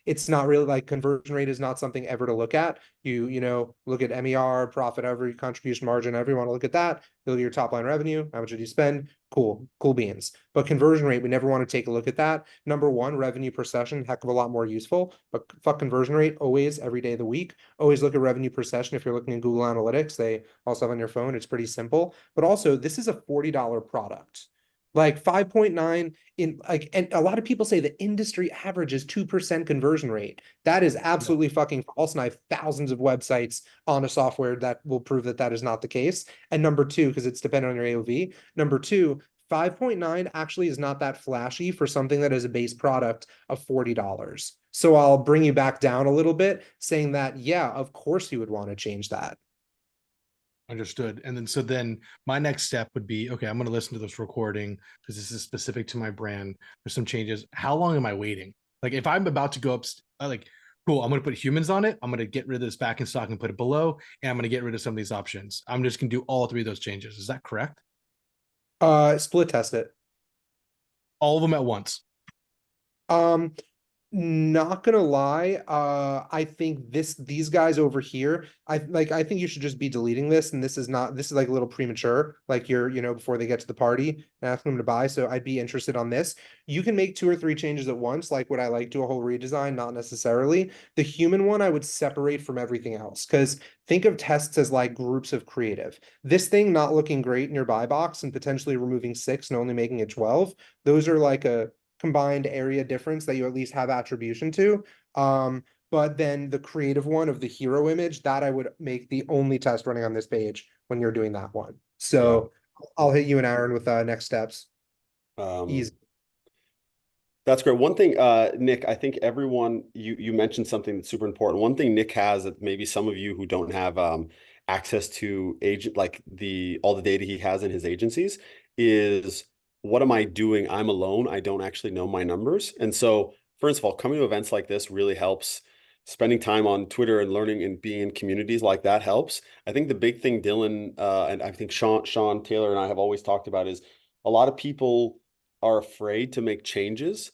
It's not really like conversion rate is not something ever to look at. You look at MER, profit every contribution margin, ever you want to look at that. Look at your top line revenue. How much did you spend? Cool beans. But conversion rate, we never want to take a look at that. Number 1, revenue per session, heck of a lot more useful, but fuck conversion rate always, every day of the week. Always look at revenue per session. If you're looking in Google Analytics, they also have on your phone. It's pretty simple, but also this is a $40 product. Like 5.9 and a lot of people say the industry average is 2% conversion rate. That is absolutely fucking false. And I have thousands of websites on a software that will prove that is not the case. And number 2, because it's dependent on your AOV. Number 2, 5.9 actually is not that flashy for something that is a base product of $40. So I'll bring you back down a little bit, saying that, yeah, of course you would want to change that. Understood. And then my next step would be, okay, I'm going to listen to this recording because this is specific to my brand. There's some changes. How long am I waiting? Like if I'm about to go up, cool, I'm going to put humans on it. I'm going to get rid of this back in stock and put it below. And I'm going to get rid of some of these options. I'm just going to do all 3 of those changes. Is that correct? Split test it. All of them at once. Not gonna lie, I think these guys over here, I think you should just be deleting this, and this is like a little premature, like you're, before they get to the party and asking them to buy. So I'd be interested on this. You can make 2 or 3 changes at once, like would I like do a whole redesign? Not necessarily. The human one I would separate from everything else, because think of tests as like groups of creative. This thing not looking great in your buy box and potentially removing 6 and only making it 12, those are like a combined area difference that you at least have attribution to. But then the creative one of the hero image, that I would make the only test running on this page when you're doing that one. So I'll hit you and Aaron with next steps. Easy. That's great. One thing, Nick, I think everyone, you mentioned something that's super important. One thing Nick has that maybe some of you who don't have access to all the data he has in his agencies is, what am I doing? I'm alone. I don't actually know my numbers. And so, first of all, coming to events like this really helps. Spending time on Twitter and learning and being in communities like that helps. I think the big thing Dylan and I think Sean Taylor and I have always talked about is a lot of people are afraid to make changes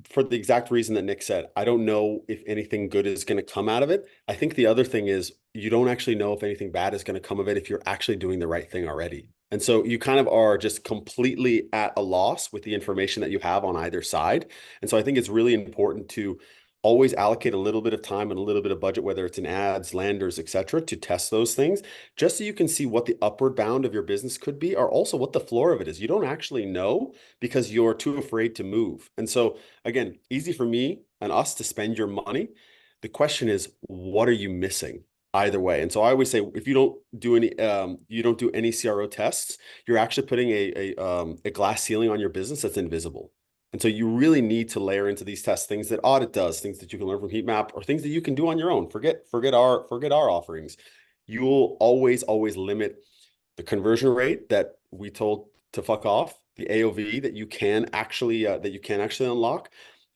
for the exact reason that Nick said. I don't know if anything good is going to come out of it. I think the other thing is you don't actually know if anything bad is going to come of it if you're actually doing the right thing already. And so you kind of are just completely at a loss with the information that you have on either side. And so I think it's really important to always allocate a little bit of time and a little bit of budget, whether it's in ads, landers, etc., to test those things, just so you can see what the upward bound of your business could be, or also what the floor of it is. You don't actually know because you're too afraid to move. And so again, easy for me and us to spend your money. The question is, what are you missing? Either way. And so I always say, if you don't do any CRO tests, you're actually putting a glass ceiling on your business that's invisible. And so you really need to layer into these tests things that audit does, things that you can learn from Heatmap, or things that you can do on your own. Forget our offerings. You'll always limit the conversion rate that we told to fuck off, the AOV that you can actually unlock,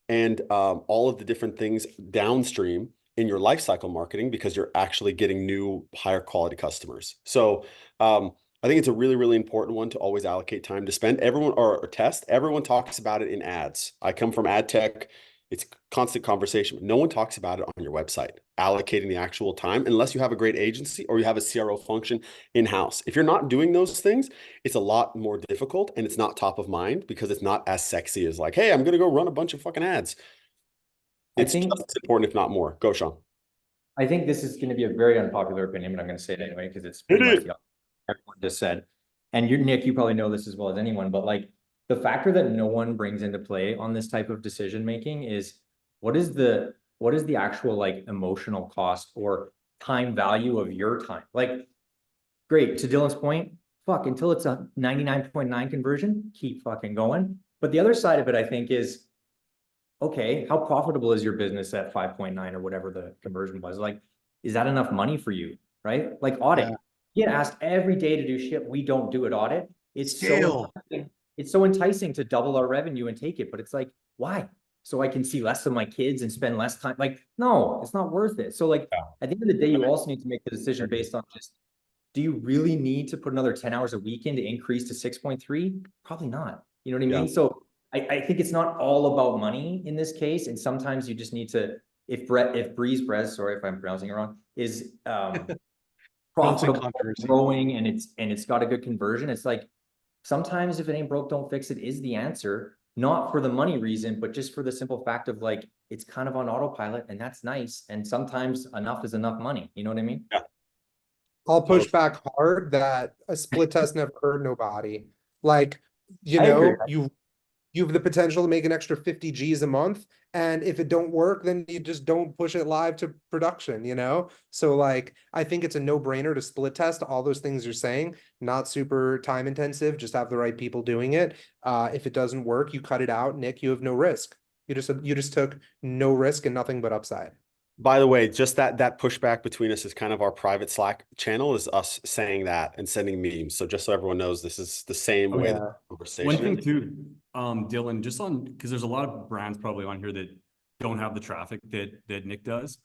and all of the different things downstream in your lifecycle marketing, because you're actually getting new, higher quality customers. So I think it's a really, really important one to always allocate time to spend. Or test. Everyone talks about it in ads. I come from ad tech. It's constant conversation. No one talks about it on your website, allocating the actual time, unless you have a great agency or you have a CRO function in-house. If you're not doing those things, it's a lot more difficult and it's not top of mind because it's not as sexy as like, hey, I'm going to go run a bunch of fucking ads. It's just as important, if not more. Go, Sean. I think this is going to be a very unpopular opinion, but I'm going to say it anyway, because it's pretty much everyone just said. And Nick, you probably know this as well as anyone, but like the factor that no one brings into play on this type of decision making is what is the actual like emotional cost or time value of your time? Like, great, to Dylan's point, fuck, until it's a 99.9 conversion, keep fucking going. But the other side of it, I think, is okay, how profitable is your business at 5.9 or whatever the conversion was? Like, is that enough money for you? Right? Like audit. You get asked every day to do shit we don't do at audit. It's so enticing to double our revenue and take it, but it's like, why? So I can see less of my kids and spend less time. Like, no, it's not worth it. So like at the end of the day, you also need to make the decision based on just, do you really need to put another 10 hours a week in to increase to 6.3? Probably not. You know what I mean? So I think it's not all about money in this case. And sometimes you just need to, if Breeze, sorry if I'm pronouncing it wrong, is profitable, growing, and it's got a good conversion. It's like, sometimes if it ain't broke, don't fix it is the answer, not for the money reason, but just for the simple fact of like, it's kind of on autopilot and that's nice. And sometimes enough is enough money. You know what I mean? Yeah. I'll push back hard that a split test never hurt nobody. Like, you have the potential to make an extra 50 G's a month. And if it don't work, then you just don't push it live to production, So like, I think it's a no-brainer to split test all those things you're saying, not super time intensive, just have the right people doing it. If it doesn't work, you cut it out. Nick, you have no risk. You just took no risk and nothing but upside. By the way, just that pushback between us is kind of our private Slack channel, is us saying that and sending memes. So just so everyone knows, this is the same way the conversation. One thing too, Dylan, just on, because there's a lot of brands probably on here that don't have the traffic that Nick does.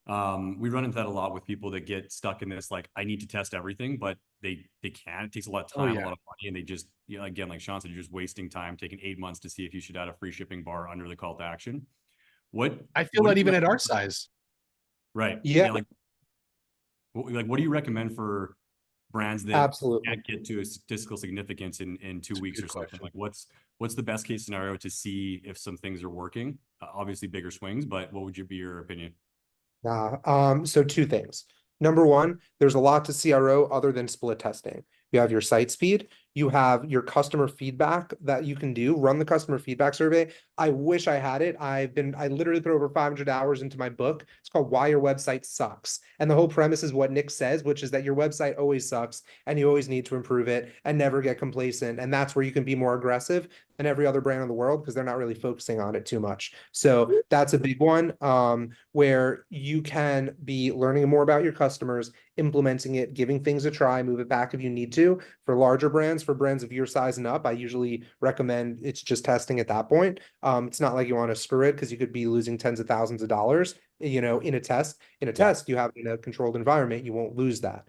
We run into that a lot with people that get stuck in this, like, I need to test everything, but they can't. It takes a lot of time, a lot of money, and they just, again, like Sean said, you're just wasting time, taking 8 months to see if you should add a free shipping bar under the call to action. I feel what that do you even at our recommend- size. Right. Yeah. Like, what do you recommend for brands that Absolutely. can't get to a statistical significance in 2 weeks good or something? question. Like what's the best case scenario to see if some things are working? Obviously bigger swings, but what would be your opinion? So two things. Number one, there's a lot to CRO other than split testing. You have your site speed, you have your customer feedback that you can do, run the customer feedback survey. I wish I had it. I literally put over 500 hours into my book. It's called Why Your Website Sucks. And the whole premise is what Nick says, which is that your website always sucks and you always need to improve it and never get complacent. And that's where you can be more aggressive than every other brand in the world because they're not really focusing on it too much. So that's a big one, where you can be learning more about your customers, implementing it, giving things a try, move it back if you need to. For larger brands, for brands of your size and up, I usually recommend it's just testing at that point. It's not like you want to screw it because you could be losing tens of thousands of dollars, in a test. In a test, you have it in a controlled environment, you won't lose that.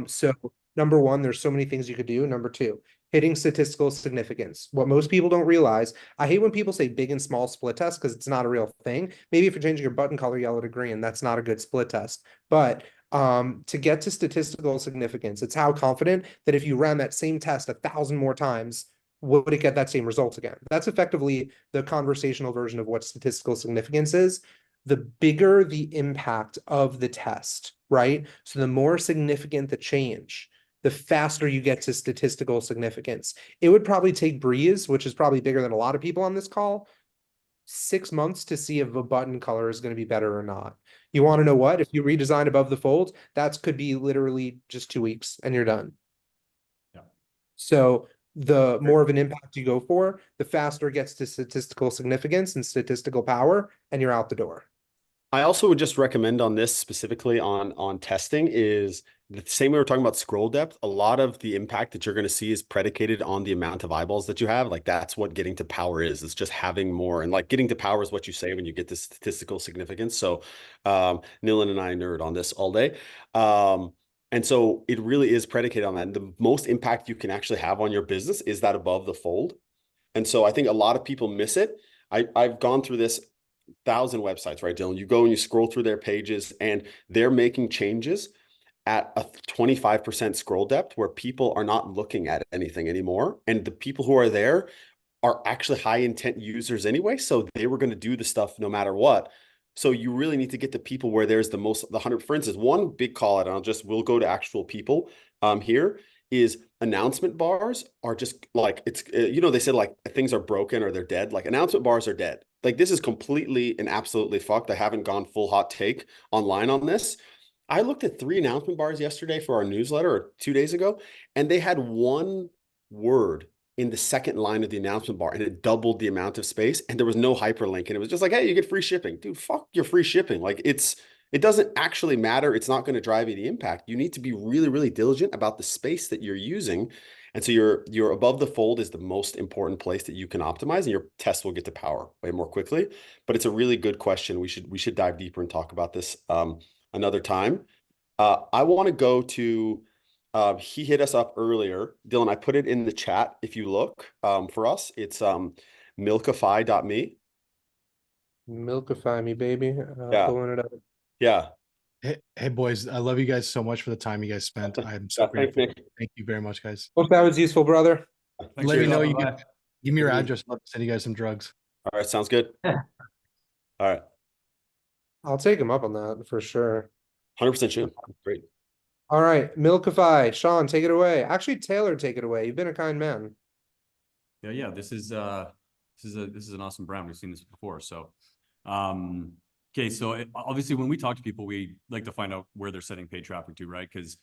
So number one, there's so many things you could do. Number two, hitting statistical significance. What most people don't realize, I hate when people say big and small split test because it's not a real thing. Maybe if you're changing your button color yellow to green, that's not a good split test. But to get to statistical significance, it's how confident that if you ran that same test 1,000 more times, would it get that same result again? That's effectively the conversational version of what statistical significance is. The bigger the impact of the test, right? So the more significant the change, the faster you get to statistical significance. It would probably take Breeze, which is probably bigger than a lot of people on this call, 6 months to see if a button color is going to be better or not. You want to know what? If you redesign above the fold, that could be literally just 2 weeks and you're done. Yeah. So the more of an impact you go for, the faster it gets to statistical significance and statistical power, and you're out the door. I also would just recommend on this specifically on testing is the same way we're talking about scroll depth. A lot of the impact that you're going to see is predicated on the amount of eyeballs that you have. Like that's what getting to power is. It's just having more, and like getting to power is what you say when you get to statistical significance. So Nilan and I nerd on this all day. And so it really is predicated on that. And the most impact you can actually have on your business is that above the fold. And so I think a lot of people miss it. I've gone through this 1,000 websites, right, Dylan? You go and you scroll through their pages and they're making changes at a 25% scroll depth where people are not looking at anything anymore. And the people who are there are actually high intent users anyway. So they were going to do the stuff no matter what. So you really need to get the people where there's the 100, for instance, one big call out, and we'll go to actual people here, is announcement bars are just like, it's, they said like things are broken or they're dead. Like announcement bars are dead. Like this is completely and absolutely fucked. I haven't gone full hot take online on this. I looked at 3 announcement bars yesterday for our newsletter or 2 days ago, and they had one word in the second line of the announcement bar and it doubled the amount of space and there was no hyperlink. And it was just like, hey, you get free shipping. Dude, fuck your free shipping. Like it doesn't actually matter. It's not going to drive you the impact. You need to be really, really diligent about the space that you're using. And so your above the fold is the most important place that you can optimize, and your test will get to power way more quickly. But it's a really good question. We should dive deeper and talk about this another time. I want to go to he hit us up earlier. Dylan, I put it in the chat. If you look for us, it's milkify.me. Milkify me, baby. Yeah. Pulling it up. Yeah. Hey, boys, I love you guys so much for the time you guys spent. I'm so Thanks, grateful. Nick. Thank you very much, guys. Hope that was useful, brother. Let me know. You Bye-bye. can give me your Mhm. address. I'll send you guys some drugs. All right. Sounds good. All right. I'll take him up on that for sure. 100% shoot. Great. All right, Milkify, Sean, take it away. Actually, Taylor, take it away. You've been a kind man. Yeah. This is an awesome brand. We've seen this before. So, okay. So obviously when we talk to people, we like to find out where they're sending paid traffic to, right? Because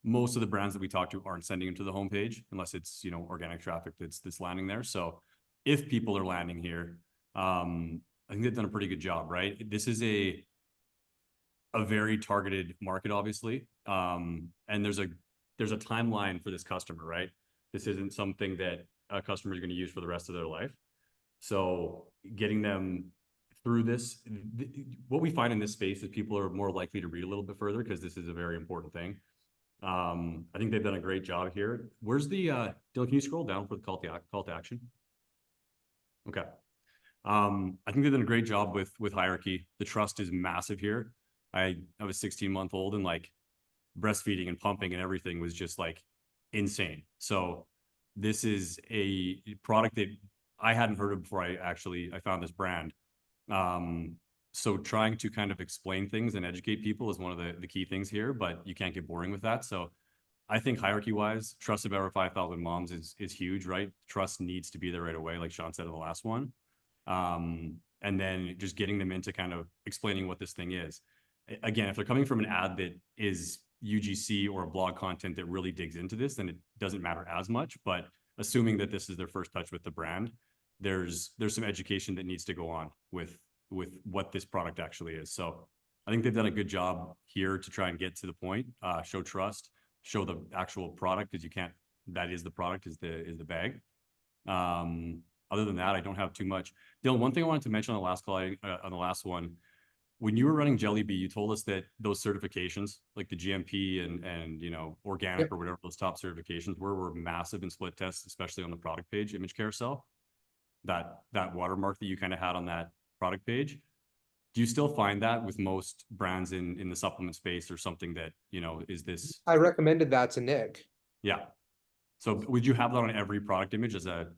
most of the brands that we talk to aren't sending them to the homepage unless it's, organic traffic that's landing there. So if people are landing here, I think they've done a pretty good job, right? This is a very targeted market, obviously. And there's a timeline for this customer, right? This isn't something that a customer is going to use for the rest of their life. So getting them through this, what we find in this space is people are more likely to read a little bit further because this is a very important thing. I think they've done a great job here. Where's the Dylan? Can you scroll down for the call to action? Okay. I think they've done a great job with hierarchy. The trust is massive here. I was 16-month-old and like breastfeeding and pumping and everything was just like insane. So this is a product that I hadn't heard of before I found this brand. So trying to kind of explain things and educate people is one of the key things here, but you can't get boring with that. So I think hierarchy wise, trust of over 5,000 moms is huge, right? Trust needs to be there right away, like Sean said in the last one. And then just getting them into kind of explaining what this thing is. Again, if they're coming from an ad that is UGC or a blog content that really digs into this, then it doesn't matter as much. But assuming that this is their first touch with the brand, there's some education that needs to go on with what this product actually is. So I think they've done a good job here to try and get to the point, show trust, show the actual product, because you can't, that is the product, is the bag. Other than that, I don't have too much. Dylan, one thing I wanted to mention on the last call, on the last one, when you were running Jollibee, you told us that those certifications, like the GMP and you know, organic or whatever those top certifications were massive in split tests, especially on the product page, image carousel. That watermark that you kind of had on that product page. Do you still find that with most brands in the supplement space, or something that, you know, is this? I recommended that to Nick. Yeah. So would you have that on every product image as a,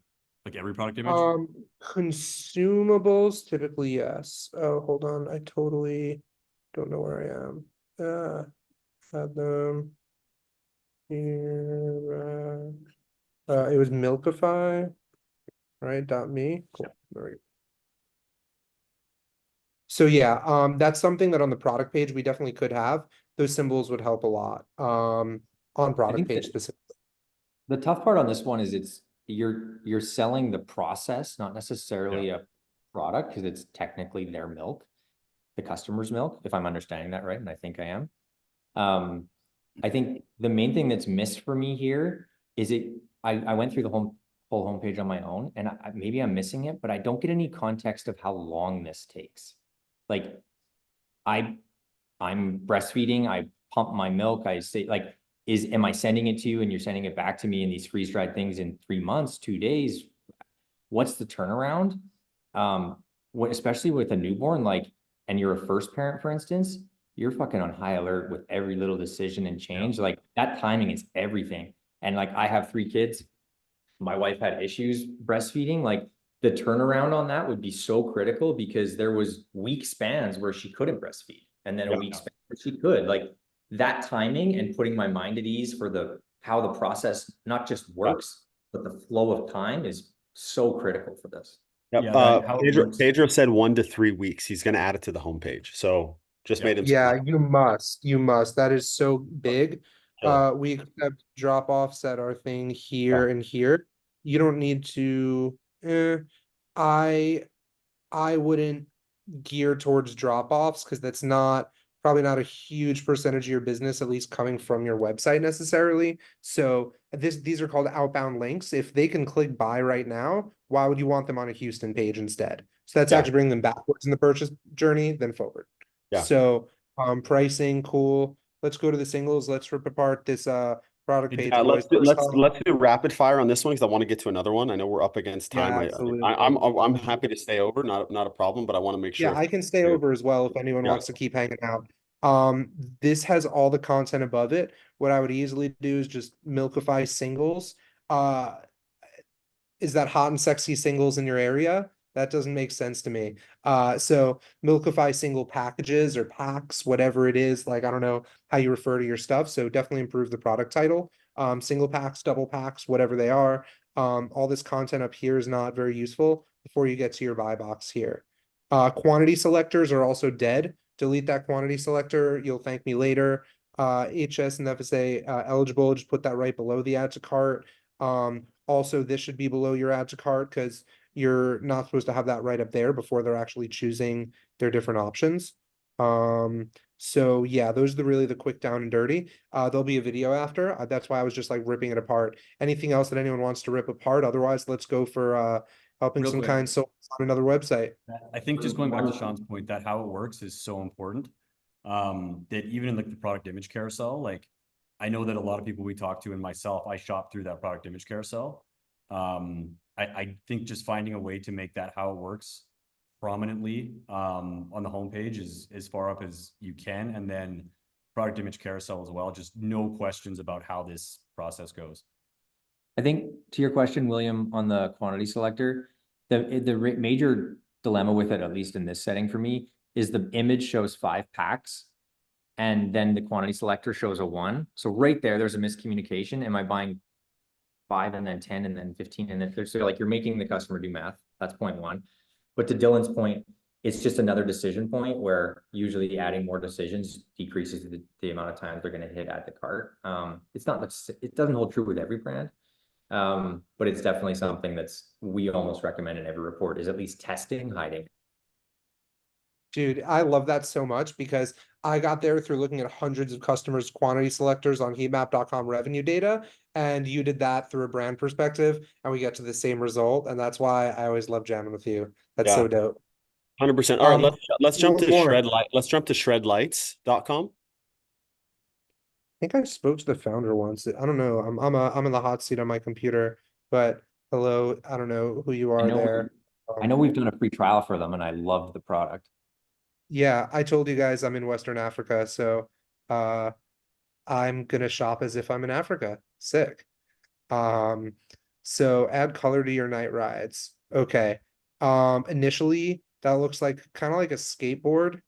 like every product image? Consumables typically, yes. Oh, hold on. I totally don't know where I am. Had them here. It was Milkify, right? .me. Cool. There we go. So yeah, that's something that on the product page we definitely could have. Those symbols would help a lot. On product think page that- specifically. The tough part on this one is you're selling the process, not necessarily a product, because it's technically their milk, the customer's milk, if I'm understanding that right, and I think I am. I think the main thing that's missed for me here is I went through the whole homepage on my own, and maybe I'm missing it, but I don't get any context of how long this takes. Like, I'm breastfeeding, I pump my milk, I say, like, am I sending it to you and you're sending it back to me in these freeze-dried things in 3 months, 2 days? What's the turnaround? Especially with a newborn, like, and you're a first parent, for instance, you're fucking on high alert with every little decision and change. Like, that timing is everything. And like, I have 3 kids. My wife had issues breastfeeding. Like, the turnaround on that would be so critical, because there was week spans where she couldn't breastfeed, and then a week span where she could. Like, that timing and putting my mind at ease for how the process not just works, but the flow of time is so critical for this. Yep. Yeah, Pedro said 1 to 3 weeks. He's going to add it to the homepage. So just made him. Yeah, you must. That is so big. We accept drop-offs at our thing here and here. You don't need to. I wouldn't gear towards drop-offs, because that's probably not a huge percentage of your business, at least coming from your website necessarily. So these are called outbound links. If they can click buy right now, why would you want them on a Houston page instead? So that's actually bringing them backwards in the purchase journey than forward. Yeah. So pricing, cool. Let's go to the singles. Let's rip apart this product page. Let's do rapid fire on this one, because I want to get to another one. I know we're up against time. Yeah, absolutely. I'm happy to stay over, not a problem, but I want to make sure. Yeah, I can stay over as well if anyone wants to keep hanging out. This has all the content above it. What I would easily do is just Milkify singles. Is that hot and sexy singles in your area? That doesn't make sense to me. So Milkify single packages or packs, whatever it is, like, I don't know how you refer to your stuff. So definitely improve the product title. Single packs, double packs, whatever they are. All this content up here is not very useful before you get to your buy box here. Quantity selectors are also dead. Delete that quantity selector. You'll thank me later. HS and FSA eligible. Just put that right below the add to cart. Also, this should be below your add to cart, because you're not supposed to have that right up there before they're actually choosing their different options. So yeah, those are really the quick down and dirty. There'll be a video after. That's why I was just like ripping it apart. Anything else that anyone wants to rip apart? Otherwise, let's go for helping Real some quick. kind souls on another website. I think just going back to Sean's point, that how it works is so important. That even in like the product image carousel, like, I know that a lot of people we talk to, and myself, I shop through that product image carousel. I think just finding a way to make that how it works prominently on the homepage as far up as you can, and then product image carousel as well. Just no questions about how this process goes. I think to your question, William, on the quantity selector, the major dilemma with it, at least in this setting for me, is the image shows 5 packs and then the quantity selector shows a 1. So right there, there's a miscommunication. Am I buying 5 and then 10 and then 15 and then so like you're making the customer do math. That's point 1. But to Dylan's point, it's just another decision point where usually adding more decisions decreases the amount of times they're going to hit add to cart. It's not much, it doesn't hold true with every brand. But it's definitely something we almost recommend in every report is at least testing, hiding. Dude, I love that so much because I got there through looking at hundreds of customers' quantity selectors on heatmap.com revenue data, and you did that through a brand perspective, and we get to the same result. And that's why I always love jamming with you. That's so dope. 100%. All right, let's jump to more. let's jump to shredlights.com. I think I spoke to the founder once. I don't know. I'm in the hot seat on my computer, but hello, I don't know who you are there. I know we've done a free trial for them and I loved the product. Yeah, I told you guys I'm in Western Africa, so I'm gonna shop as if I'm in Africa. Sick. So add color to your night rides. Okay. Initially that looks like kind of like a skateboard.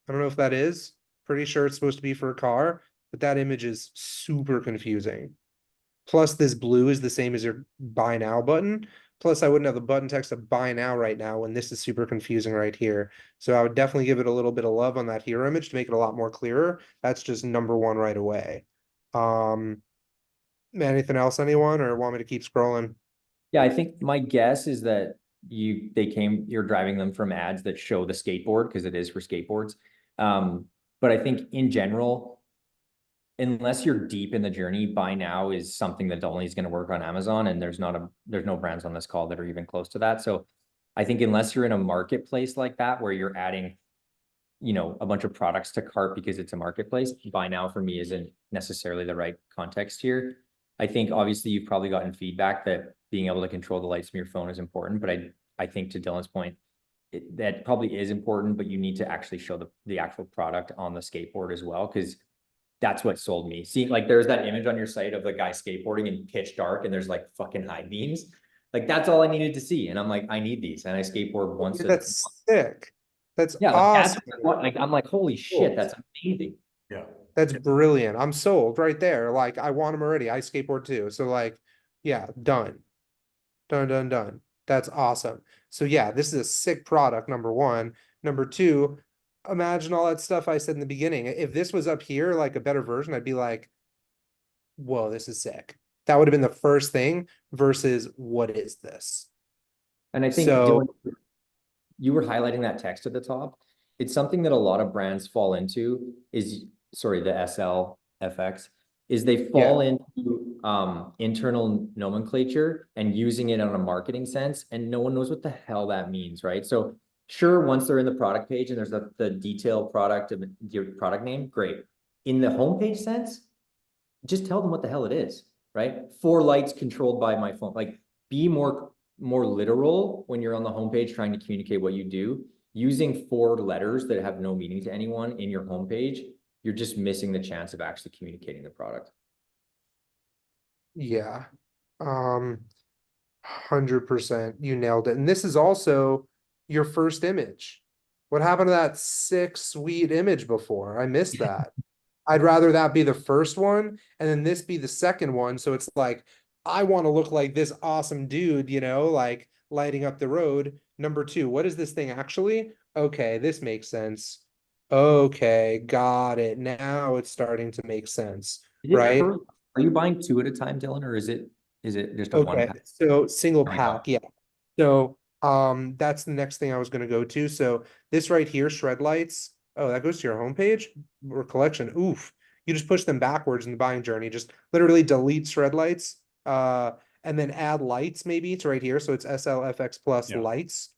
I don't know if that is. Pretty sure it's supposed to be for a car, but that image is super confusing. Plus this blue is the same as your buy now button. Plus I wouldn't have the button text of buy now right now when this is super confusing right here. So I would definitely give it a little bit of love on that hero image to make it a lot more clearer. That's just number 1 right away. Anything else, anyone, or want me to keep scrolling? Yeah, I think my guess is that you're driving them from ads that show the skateboard because it is for skateboards. But I think in general, unless you're deep in the journey, buy now is something that only is going to work on Amazon, and there's no brands on this call that are even close to that. So I think unless you're in a marketplace like that where you're adding, a bunch of products to cart because it's a marketplace, buy now for me isn't necessarily the right context here. I think obviously you've probably gotten feedback that being able to control the lights from your phone is important, but I think to Dylan's point, that probably is important, but you need to actually show the actual product on the skateboard as well, because that's what sold me. See, like there's that image on your site of the guy skateboarding in pitch dark and there's like fucking high beams. Like that's all I needed to see. And I'm like, I need these. And I skateboard once. That's sick. That's yeah, awesome. I'm like, holy shit, that's amazing. Yeah. That's brilliant. I'm sold right there. Like I want them already. I skateboard too. So like, yeah, done. Done. That's awesome. So yeah, this is a sick product, number 1. Number 2, imagine all that stuff I said in the beginning. If this was up here, like a better version, I'd be like, whoa, this is sick. That would have been the first thing versus what is this? And I think So, Dylan, you were highlighting that text at the top. It's something that a lot of brands fall into is, sorry, the SLFX, is they fall into internal nomenclature and using it on a marketing sense, and no one knows what the hell that means, right? So sure, once they're in the product page and there's the detailed product of your product name, great. In the homepage sense, just tell them what the hell it is, right? 4 lights controlled by my phone. Like be more literal when you're on the homepage trying to communicate what you do. Using 4 letters that have no meaning to anyone in your homepage, you're just missing the chance of actually communicating the product. yeah. 100%. You nailed it. And this is also your first image. What happened to that sick, sweet image before? I missed that. I'd rather that be the first one and then this be the second one. So it's like, I want to look like this awesome dude, like lighting up the road. Number 2, what is this thing actually? Okay, this makes sense. Okay, got it. Now it's starting to make sense, right? Are you buying 2 at a time, Dylan, or is it just a one Okay, pack? so single pack, yeah. So that's the next thing I was going to go to. So this right here, shred lights. Oh, that goes to your homepage or collection. Oof. You just push them backwards in the buying journey. Just literally delete shred lights. And then add lights maybe to right here. So it's SLFX plus lights.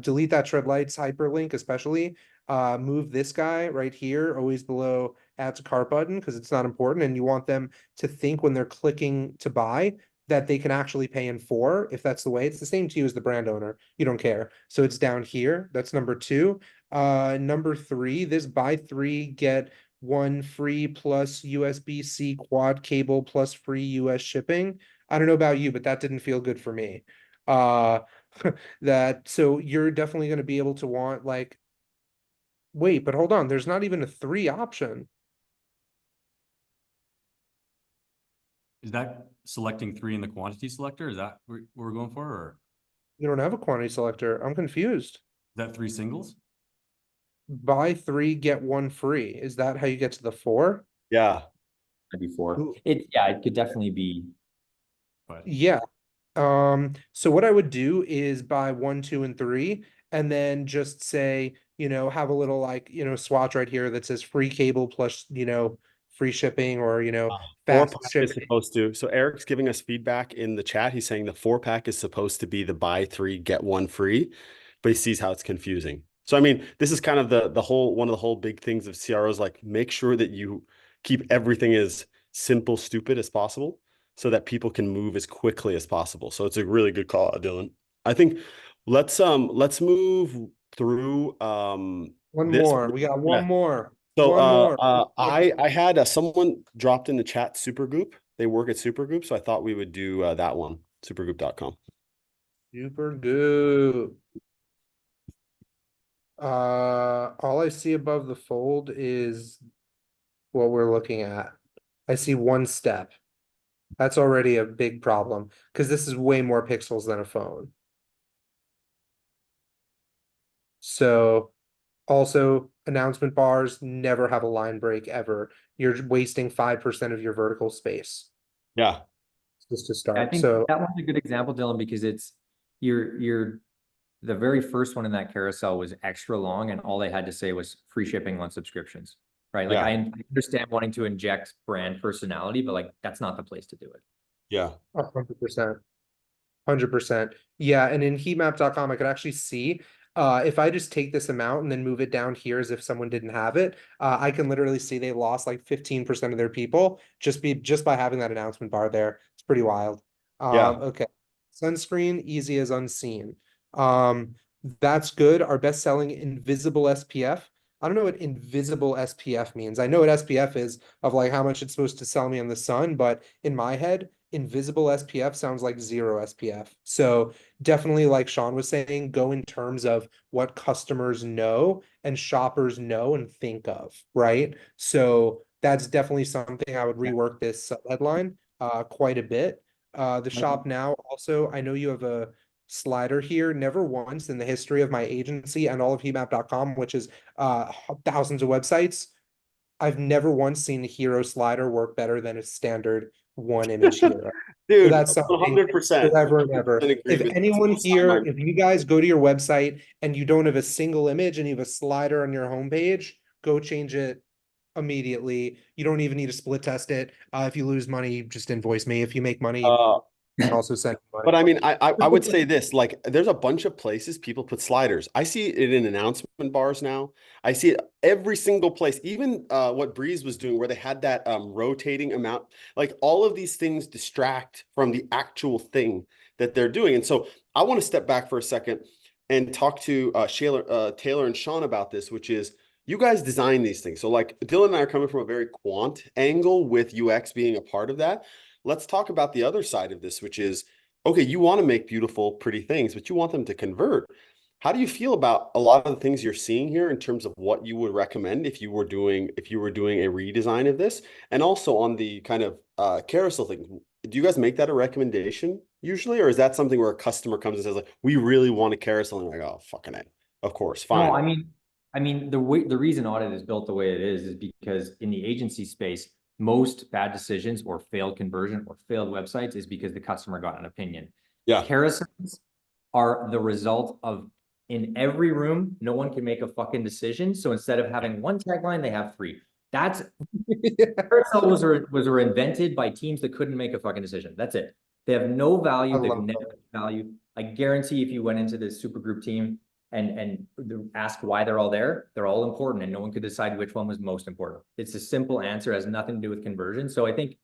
Delete that shred lights hyperlink, especially. Move this guy right here, always below add to cart button, because it's not important. And you want them to think when they're clicking to buy, that they can actually pay in 4, if that's the way. It's the same to you as the brand owner. You don't care. So it's down here. That's number 2. Number 3, this buy 3, get 1 free plus USB-C quad cable plus free US shipping. I don't know about you, but that didn't feel good for me. That, so you're definitely going to be able to want like, wait, but hold on, there's not even a 3 option. Is that selecting 3 in the quantity selector? Is that what we're going for, or You don't have a quantity selector. I'm confused. is that 3 singles? Buy 3, get 1 free. Is that how you get to the 4? Yeah. Before Ooh. it could definitely be. But Yeah. So what I would do is buy 1, 2, and 3, and then just say, have a little like, swatch right here that says free cable plus, free shipping, or, 4 fast pack is shipping. supposed to. So Eric's giving us feedback in the chat. He's saying the 4 pack is supposed to be the buy 3, get 1 free, but he sees how it's confusing. So I mean, this is kind of the whole one of the whole big things of CROs, like make sure that you keep everything as simple, stupid as possible, so that people can move as quickly as possible. So it's a really good call, Dylan. I think let's move through One this. more. We got one Yeah. more. So One more. I had someone dropped in the chat Supergroup. They work at Supergroup, so I thought we would do that one, supergroup.com. Supergoop. All I see above the fold is what we're looking at. I see 1 step. That's already a big problem because this is way more pixels than a phone. So also, announcement bars never have a line break ever. You're wasting 5% of your vertical space Yeah. just to I start. think So that one's a good example, Dylan, because it's you're the very first one in that carousel was extra long, and all they had to say was free shipping on subscriptions, right? Like Yeah. I understand wanting to inject brand personality, but like that's not the place to do it. Yeah. 100%. 100%. Yeah, and in heatmap.com, I could actually see if I just take this amount and then move it down here as if someone didn't have it, I can literally see they lost like 15% of their people just by having that announcement bar there. It's pretty wild. Yeah. Okay. Sunscreen, easy as unseen. That's good. Our best-selling invisible SPF. I don't know what invisible SPF means. I know what SPF is, of like how much it's supposed to sell me in the sun, but in my head, invisible SPF sounds like 0 SPF. So definitely, like Sean was saying, go in terms of what customers know and shoppers know and think of, right? So that's definitely something I would rework this headline quite a bit. The shop now also, I know you have a slider here. Never once in the history of my agency and all of heatmap.com, which is thousands of websites, I've never once seen a hero slider work better than a standard 1 image hero. Dude, So that's something 100%. forever and ever. 100% If agreement. anyone That's here, mine. if you guys go to your website and you don't have a single image and you have a slider on your homepage, go change it immediately. You don't even need to split test it. If you lose money, just invoice me. If you make money, you can also send money. But I mean, I would say this, like there's a bunch of places people put sliders. I see it in announcement bars now. I see it every single place, even what Breeze was doing where they had that rotating amount. Like all of these things distract from the actual thing that they're doing. And so I want to step back for a second and talk to Taylor and Sean about this, which is you guys design these things. So like Dylan and I are coming from a very quant angle with UX being a part of that. Let's talk about the other side of this, which is, okay, you want to make beautiful, pretty things, but you want them to convert. How do you feel about a lot of the things you're seeing here in terms of what you would recommend if you were doing a redesign of this? And also on the kind of carousel thing, do you guys make that a recommendation usually? Or is that something where a customer comes and says like, we really want a carousel, and you're like, oh, fucking it. Of course, fine. No, I mean the reason Audit is built the way it is because in the agency space, most bad decisions or failed conversion or failed websites is because the customer got an opinion. Yeah. Carousels are the result of in every room, no one can make a fucking decision. So instead of having 1 tagline, they have 3. That's carousel was invented by teams that couldn't make a fucking decision. That's it. They have no value. They've never value. I guarantee if you went into this supergroup team and ask why they're all there, they're all important and no one could decide which one was most important. It's a simple answer, it has nothing to do with conversion. So I think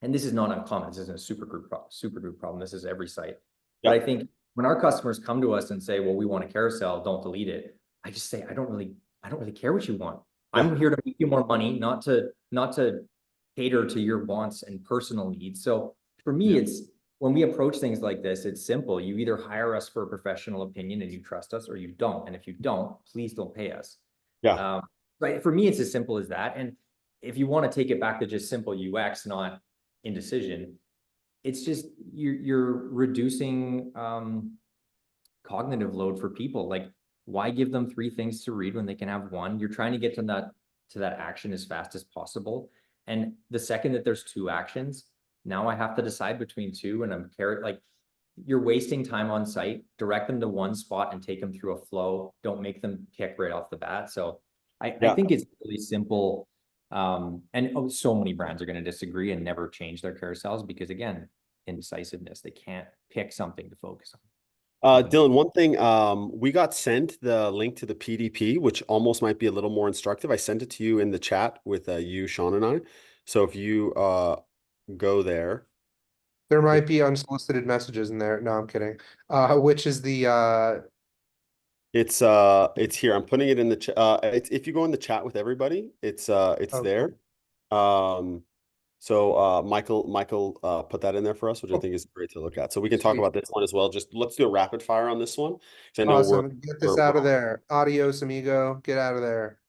and this is not uncommon, this isn't a super group problem, this is every site. But I think when our customers come to us and say, well, we want a carousel, don't delete it. I just say, I don't really care what you want. I'm here to make you more money, not to cater to your wants and personal needs. So for me, it's when we approach things like this, it's simple. You either hire us for a professional opinion and you trust us, or you don't. And if you don't, please don't pay us. Right. For me, it's as simple as that. And if you want to take it back to just simple UX, not indecision, it's just you're reducing cognitive load for people. Like, why give them 3 things to read when they can have 1? You're trying to get to that action as fast as possible. And the second that there's 2 actions, now I have to decide between 2, and I'm like, you're wasting time on site. Direct them to one spot and take them through a flow. Don't make them pick right off the bat. So I think it's really simple. And so many brands are going to disagree and never change their carousels because, again, indecisiveness. They can't pick something to focus on. Dylan, one thing, we got sent the link to the PDP, which almost might be a little more instructive. I sent it to you in the chat with you, Sean, and I. So if you go there. There might be unsolicited messages in there. No, I'm kidding. Which is the It's here. I'm putting it in the chat. If you go in the chat with everybody, it's there. So Michael put that in there for us, which I think is great to look at. So we can talk about this one as well. Just let's do a rapid fire on this one. I know awesome. Get this out of there. Adios, amigo. Get out of there.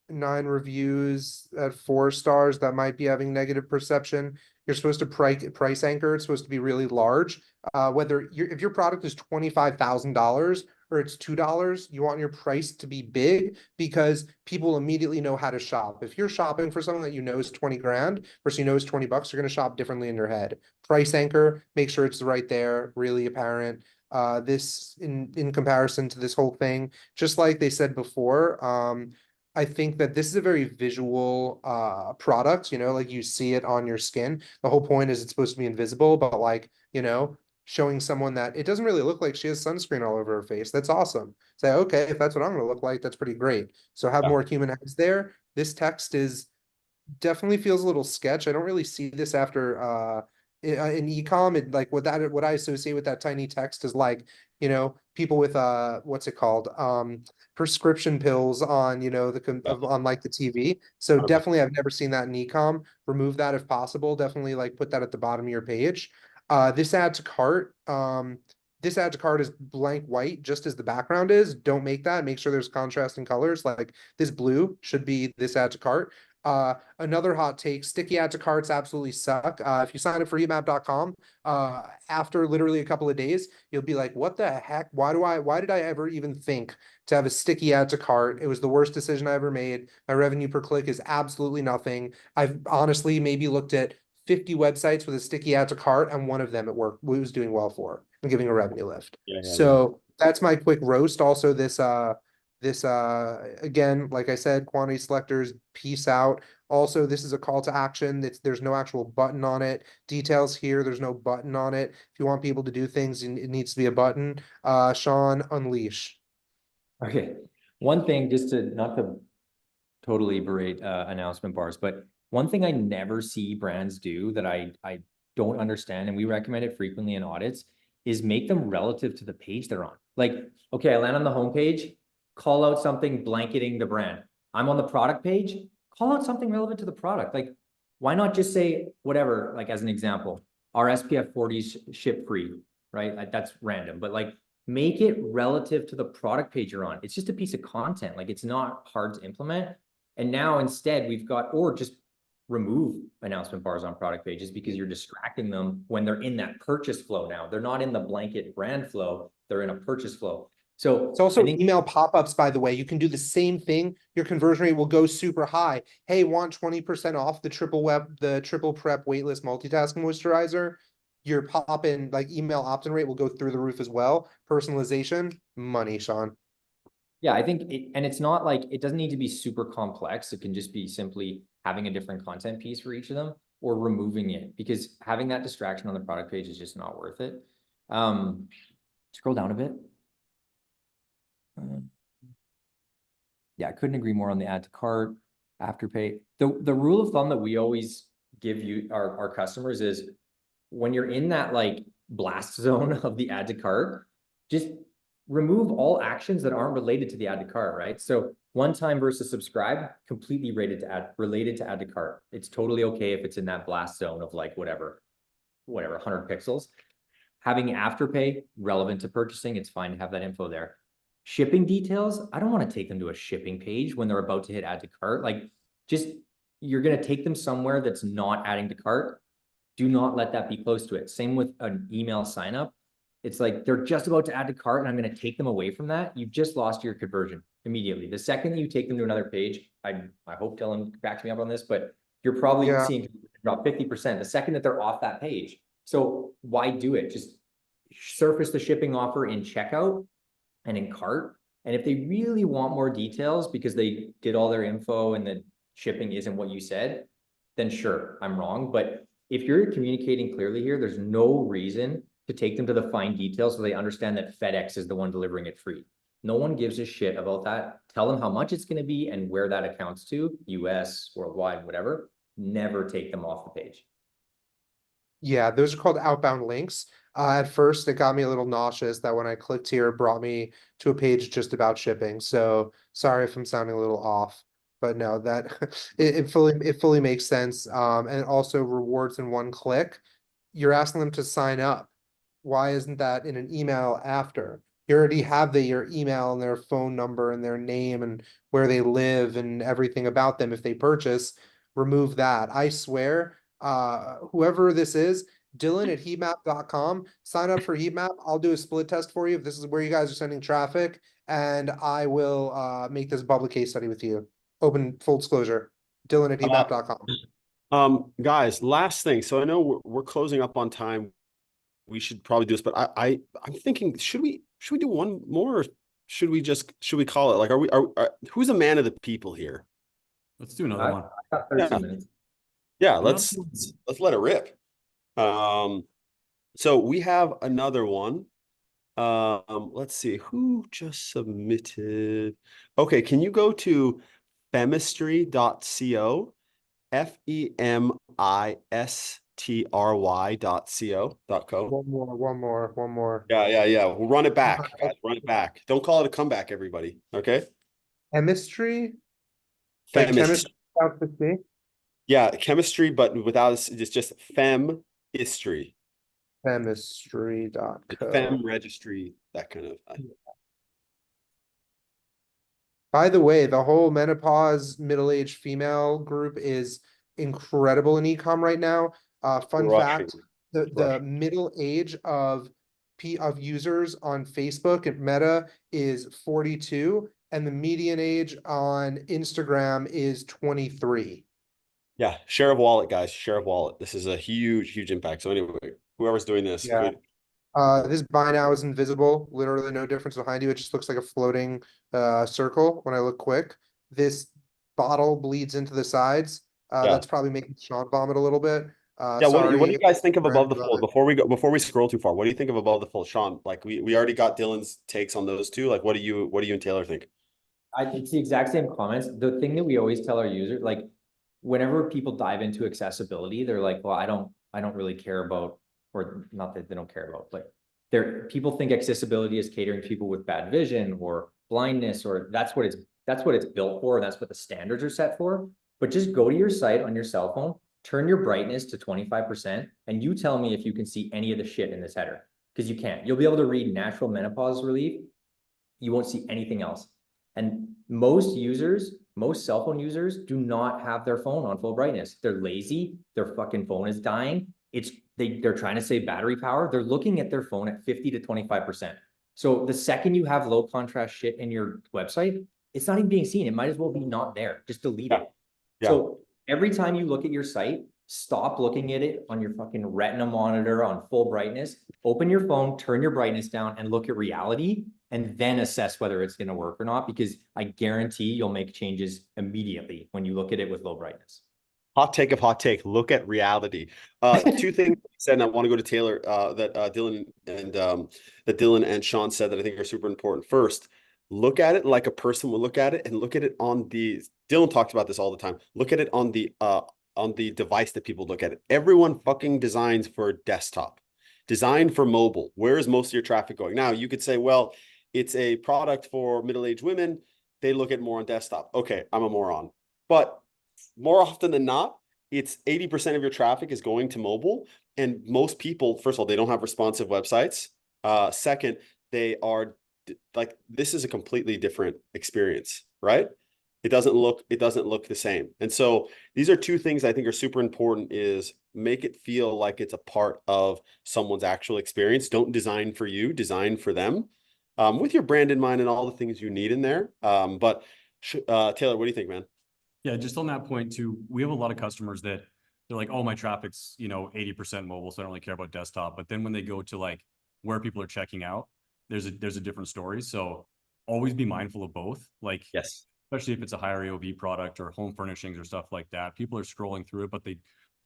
9 reviews at 4 stars that might be having negative perception. You're supposed to price anchor. It's supposed to be really large. If your product is $25,000 or it's $2, you want your price to be big because people immediately know how to shop. If you're shopping for something that you know is 20 grand versus you know is 20 bucks, you're going to shop differently in your head. Price anchor, make sure it's right there, really apparent. This in comparison to this whole thing, just like they said before, I think that this is a very visual product, like you see it on your skin. The whole point is it's supposed to be invisible, but like, showing someone that it doesn't really look like she has sunscreen all over her face. That's awesome. Say, okay, if that's what I'm going to look like, that's pretty great. So have more human heads there. This text definitely feels a little sketch. I don't really see this after in ecom. Like what I associate with that tiny text is like, people with what's it called? Prescription pills on, on like the TV. So definitely I've never seen that in ecom. Remove that if possible. Definitely like put that at the bottom of your page. This add to cart. This add to cart is blank white, just as the background is. Don't make that. Make sure there's contrasting colors. Like this blue should be this add to cart. Another hot take, sticky add to carts absolutely suck. If you sign up for heatmap.com, after literally a couple of days, you'll be like, what the heck? Why did I ever even think to have a sticky add to cart? It was the worst decision I ever made. My revenue per click is absolutely nothing. I've honestly maybe looked at 50 websites with a sticky add to cart, and one of them it was doing well for and giving a revenue lift. So that's my quick roast. Also, this again, like I said, quantity selectors, peace out. Also, this is a call to action. There's no actual button on it. Details here, there's no button on it. If you want people to do things, it needs to be a button. Sean, unleash. Okay. One thing, just to not to totally berate announcement bars, but one thing I never see brands do that I don't understand, and we recommend it frequently in audits, is make them relative to the page they're on. Like, okay, I land on the homepage, call out something blanketing the brand. I'm on the product page, call out something relevant to the product. Like, why not just say whatever, like as an example, our SPF 40s ship free, right? Like, that's random, but like make it relative to the product page you're on. It's just a piece of content. Like, it's not hard to implement. And now instead we've got, or just remove announcement bars on product pages because you're distracting them when they're in that purchase flow now. They're not in the blanket brand flow. They're in a purchase flow. So it's also email pop-ups, by the way. You can do the same thing. Your conversion rate will go super high. Hey, want 20% off the triple prep weightless multitasking moisturizer? Your pop-in, like email opt-in rate will go through the roof as well. Personalization, money, Sean. Yeah, I think it's not like, it doesn't need to be super complex. It can just be simply having a different content piece for each of them or removing it, because having that distraction on the product page is just not worth it. Scroll down a bit. Yeah, I couldn't agree more on the add to cart, Afterpay. The rule of thumb that we always give you our customers is when you're in that like blast zone of the add to cart, just remove all actions that aren't related to the add to cart, right? So one time versus subscribe, completely related to add to cart. It's totally okay if it's in that blast zone of like whatever 100 pixels. Having Afterpay relevant to purchasing, it's fine to have that info there. Shipping details, I don't want to take them to a shipping page when they're about to hit add to cart. Like just, you're going to take them somewhere that's not adding to cart. Do not let that be close to it. Same with an email sign up. It's like they're just about to add to cart and I'm going to take them away from that. You've just lost your conversion immediately. The second that you take them to another page, I hope Dylan backs me up on this, but you're probably seeing drop 50% the second that they're off that page. So why do it? Just surface the shipping offer in checkout and in cart. And if they really want more details because they did all their info and the shipping isn't what you said, then sure, I'm wrong. But if you're communicating clearly here, there's no reason to take them to the fine details so they understand that FedEx is the one delivering it free. No one gives a shit about that. Tell them how much it's going to be and where that accounts to, US, worldwide, whatever. Never take them off the page. Yeah, those are called outbound links. At first, it got me a little nauseous that when I clicked here, it brought me to a page just about shipping. So sorry if I'm sounding a little off, but no, that it fully makes sense. And also rewards in one click. You're asking them to sign up. Why isn't that in an email after? You already have your email and their phone number and their name and where they live and everything about them if they purchase. Remove that. I swear, whoever this is, Dylan at heatmap.com, sign up for heatmap. I'll do a split test for you if this is where you guys are sending traffic, and I will make this a public case study with you. Open full disclosure. Dylan at heatmap.com. Guys, last thing. So I know we're closing up on time. We should probably do this, but I'm thinking, should we do one more, or should we call it? Like, who's a man of the people here? Let's do another one. I got 13 minutes. Yeah, let's let it rip. So we have another one. Let's see who just submitted. Okay, can you go to femistry.co, femistry.co.co. One more. Yeah. We'll run it back, guys. Run it back. Don't call it a comeback, everybody. Okay. Chemistry? Like chemistry without the C? Yeah, chemistry, but without it's just femistry. Femistry.co. Fem registry, that kind of. By the way, the whole menopause middle-aged female group is incredible in ecom right now. Fun fact, the middle age of users on Facebook and Meta is 42, and the median age on Instagram is 23. Yeah, share of wallet, guys. Share of wallet. This is a huge impact. So anyway, whoever's doing this, yeah. This buy now is invisible. Literally no difference behind you. It just looks like a floating circle when I look quick. This bottle bleeds into the sides. That's probably making Sean vomit a little bit. What do you guys think of above the fold before we scroll too far? What do you think of above the fold, Sean? Like we already got Dylan's takes on those two. Like what do you and Taylor think? It's the exact same comments. The thing that we always tell our users, like whenever people dive into accessibility, they're like, well, I don't really care about, or not that they don't care about, but people think accessibility is catering to people with bad vision or blindness, or that's what it's built for. And that's what the standards are set for. But just go to your site on your cell phone, turn your brightness to 25%, and you tell me if you can see any of the shit in this header, because you can't. You'll be able to read natural menopause relief. You won't see anything else. And most cell phone users do not have their phone on full brightness. They're lazy. Their fucking phone is dying. They're trying to save battery power. They're looking at their phone at 50 to 25%. So the second you have low contrast shit in your website, it's not even being seen. It might as well be not there. Just delete it. Yeah. So every time you look at your site, stop looking at it on your fucking retina monitor on full brightness. Open your phone, turn your brightness down, and look at reality, and then assess whether it's going to work or not, because I guarantee you'll make changes immediately when you look at it with low brightness. Hot take of hot take. Look at reality. Two things I said, and I want to go to Taylor, that Dylan and Sean said that I think are super important. First, look at it like a person will look at it, and look at it on the, Dylan talks about this all the time. Look at it on the the device that people look at it. Everyone fucking designs for desktop, design for mobile. Where is most of your traffic going? Now you could say, well, it's a product for middle-aged women. They look at more on desktop. Okay, I'm a moron. But more often than not, it's 80% of your traffic is going to mobile. And most people, first of all, they don't have responsive websites. Second, they are like, this is a completely different experience, right? It doesn't look the same. And so these are two things I think are super important: is make it feel like it's a part of someone's actual experience. Don't design for you, design for them, with your brand in mind and all the things you need in there. But Taylor, what do you think, man? Yeah, just on that point too, we have a lot of customers that they're like, oh, my traffic's, 80% mobile, so I don't really care about desktop. But then when they go to like where people are checking out, there's a different story. So always be mindful of both. Like, Yes. especially if it's a higher AOV product or home furnishings or stuff like that, people are scrolling through it, but they,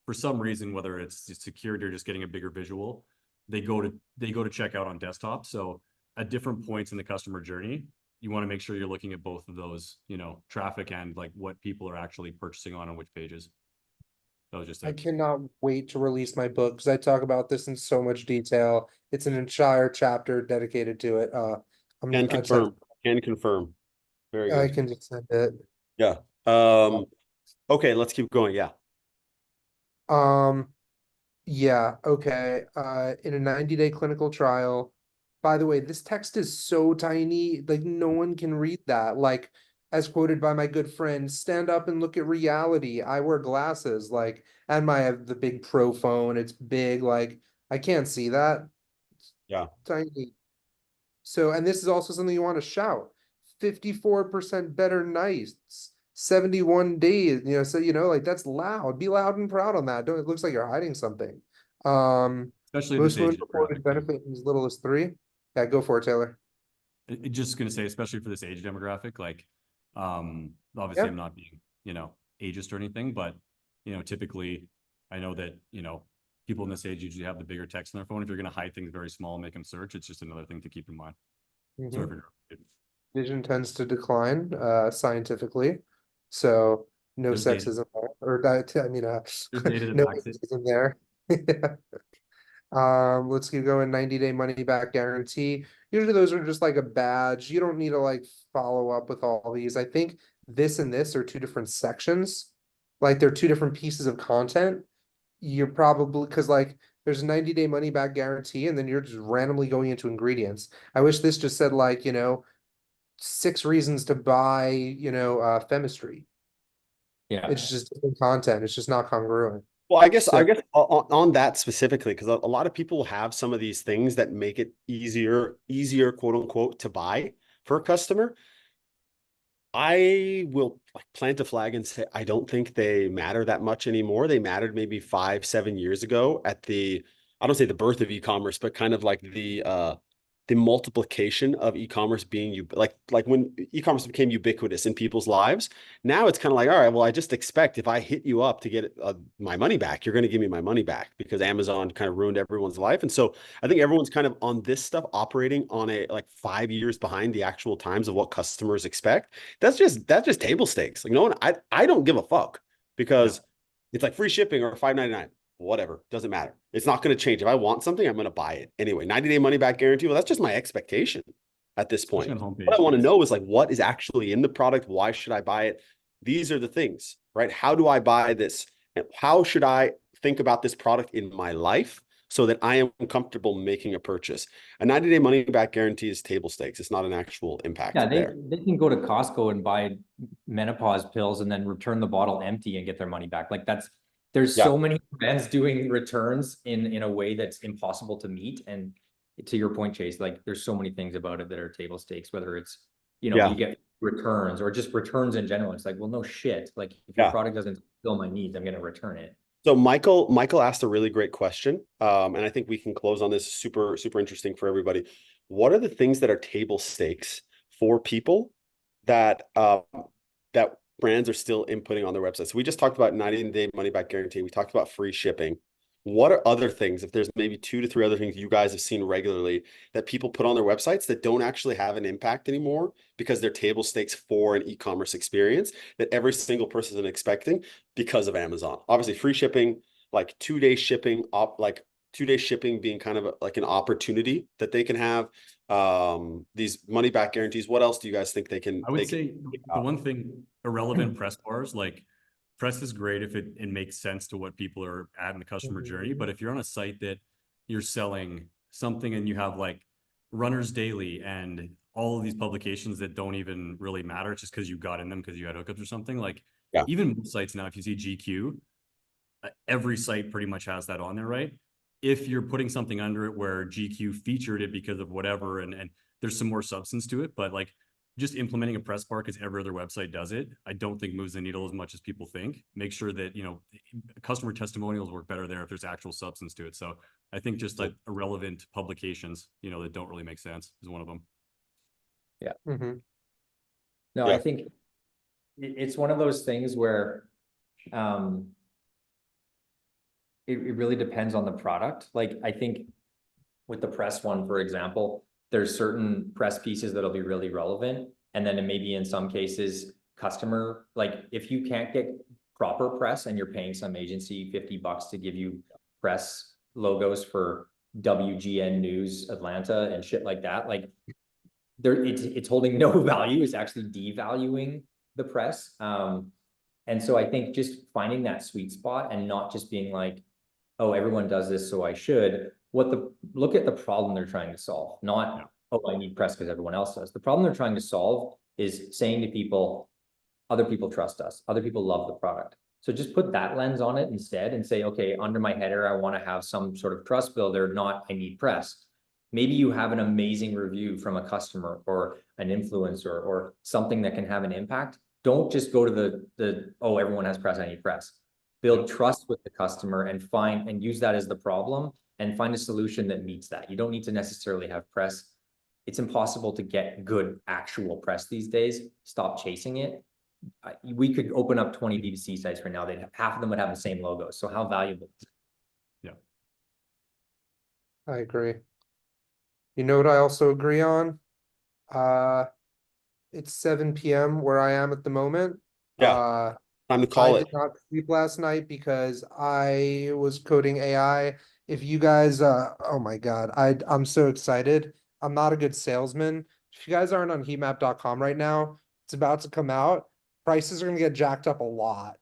for some reason, whether it's security or just getting a bigger visual, they go to check out on desktop. So at different points in the customer journey, you want to make sure you're looking at both of those, traffic and like what people are actually purchasing on which pages. That was just I it. cannot wait to release my book because I talk about this in so much detail. It's an entire chapter dedicated to it. Can confirm. Can confirm. Very I good. can just send it. Yeah. Okay, let's keep going. Yeah. Yeah, okay. In a 90-day clinical trial. By the way, this text is so tiny, like no one can read that. Like, as quoted by my good friend, stand up and look at reality. I wear glasses, like, and I have the big pro phone. It's big, like, I can't see that. It's Yeah. tiny. So, and this is also something you want to shout. 54% better nights, 71 days, so like that's loud. Be loud and proud on that. Don't It looks like you're hiding something. Especially Most this age women reported demographic. benefit in as little as 3. Yeah, go for it, Taylor. Just gonna say, especially for this age demographic, like, obviously Yeah. I'm not being, ageist or anything, but, typically I know that, people in this age usually have the bigger text on their phone. If you're gonna hide things very small and make them search, it's just another thing to keep in mind. Mhm. So if you're, Vision tends to decline scientifically, so no There's data. sexism there, or that I mean there's data that no backs it. sexism there. Let's keep going. 90-day money back guarantee. Usually those are just like a badge. You don't need to like follow up with all these. I think this and this are two different sections. Like they're two different pieces of content. You're probably, because like there's a 90-day money back guarantee, and then you're just randomly going into ingredients. I wish this just said like, 6 reasons to buy, Chemistry. Yeah. It's just different content. It's just not congruent. Well, I guess So on that specifically, because a lot of people have some of these things that make it easier, quote unquote, to buy for a customer. I will like plant a flag and say I don't think they matter that much anymore. They mattered maybe 5-7 years ago at I don't say the birth of e-commerce, but kind of like the multiplication of e-commerce being like when e-commerce became ubiquitous in people's lives. Now it's kind of like, all right, well, I just expect if I hit you up to get my money back, you're going to give me my money back, because Amazon kind of ruined everyone's life. And so I think everyone's kind of on this stuff operating on a like 5 years behind the actual times of what customers expect. That's just table stakes. Like no one, I don't give a fuck, because it's like free shipping or $5.99. Whatever, doesn't matter. It's not going to change. If I want something, I'm going to buy it anyway. 90-day money back guarantee. Well, that's just my expectation at this point. Especially on homepage. What I want to know is like, what is actually in the product? Why should I buy it? These are the things, right? How do I buy this? And how should I think about this product in my life so that I am comfortable making a purchase? A 90-day money back guarantee is table stakes. It's not an actual impact Yeah, there. they can go to Costco and buy menopause pills and then return the bottle empty and get their money back. Like there's so many brands doing returns in a way that's impossible to meet. And to your point, Chase, like there's so many things about it that are table stakes, whether it's, you get returns or just returns in general. It's like, well, no shit. Like if your product doesn't fill my needs, I'm going to return it. So Michael asked a really great question. And I think we can close on this. Super, super interesting for everybody. What are the things that are table stakes for people that brands are still inputting on their website? So we just talked about 90-day money back guarantee. We talked about free shipping. what are other things, if there's maybe 2 to 3 other things you guys have seen regularly that people put on their websites that don't actually have an impact anymore because they're table stakes for an e-commerce experience that every single person is expecting because of Amazon? Obviously, free shipping, like 2-day shipping, like 2-day shipping being kind of like an opportunity that they can have. These money back guarantees. What else do you guys think they can? I would say the one thing, irrelevant press bars, like press is great if it makes sense to what people are at in the customer journey. But if you're on a site that you're selling something and you have like Runners Daily and all of these publications that don't even really matter, it's just because you got in them because you had hookups or something, like even most sites now, if you see GQ, every site pretty much has that on there, right? If you're putting something under it where GQ featured it because of whatever, and there's some more substance to it, but like just implementing a press bar because every other website does it, I don't think moves the needle as much as people think. Make sure that, you know, customer testimonials work better there if there's actual substance to it. So I think just like irrelevant publications, you know, that don't really make sense is one of them. Yeah. Mhm. No, Yeah. I think it's one of those things where it really depends on the product. Like I think with the press one, for example, there's certain press pieces that'll be really relevant. And then maybe in some cases, customer, like if you can't get proper press and you're paying some agency $50 to give you press logos for WGN News Atlanta and shit like that, like it's holding no value, it's actually devaluing the press. And so I think just finding that sweet spot and not just being like, oh, everyone does this, so I should. Look at the problem they're trying to solve, not, oh, I need press because everyone else does. The problem they're trying to solve is saying to people, other people trust us, other people love the product. So just put that lens on it instead and say, okay, under my header, I want to have some sort of trust builder, not I need press. Maybe you have an amazing review from a customer or an influencer or something that can have an impact. Don't just go to the oh, everyone has press, I need press. Build trust with the customer and use that as the problem and find a solution that meets that. You don't need to necessarily have press. It's impossible to get good actual press these days. Stop chasing it. We could open up 20 D2C sites right now. Half of them would have the same logo. So how valuable is it? I agree. You know what I also agree on? It's 7 p.m. where I am at the moment. Yeah. Time to I call did it. not sleep last night because I was coding AI. If you guys, oh my God, I'm so excited. I'm not a good salesman. If you guys aren't on heatmap.com right now, it's about to come out. Prices are gonna get jacked up a lot.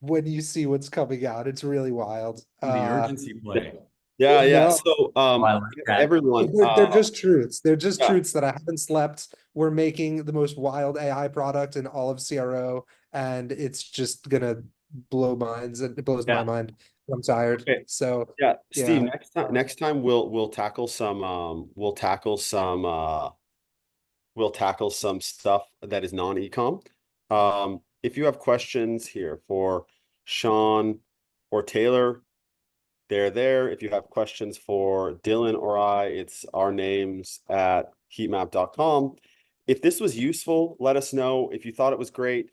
When you see what's coming out, it's really wild. The urgency play. Yeah. No. So, like that. everyone, They're just truths. They're just yeah. truths that I haven't slept. We're making the most wild AI product in all of CRO, and it's just gonna blow minds. And it blows my mind. I'm tired. Okay. So Yeah, Steve, yeah. next time we'll tackle some stuff that is non-ecom. If you have questions here for Sean or Taylor, they're there. If you have questions for Dylan or I, it's our names at heatmap.com. If this was useful, let us know. If you thought it was great,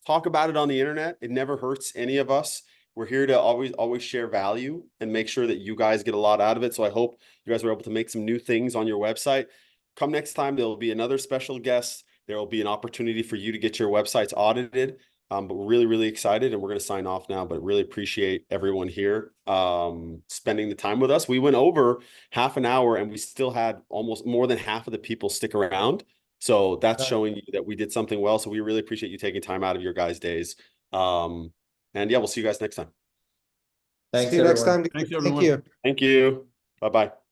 talk about it on the internet. It never hurts any of us. We're here to always share value and make sure that you guys get a lot out of it. So I hope you guys were able to make some new things on your website. Come next time, there will be another special guest. There will be an opportunity for you to get your websites audited. But we're really, really excited, and we're going to sign off now, but really appreciate everyone here spending the time with us. We went over half an hour and we still had almost more than half of the people stick around. So that's showing you that we did something well. So we really appreciate you taking time out of your guys' days. And yeah, we'll see you guys next time. Thanks, See you next everyone. time. Thanks, Thank everyone. you. Thank you. Bye-bye.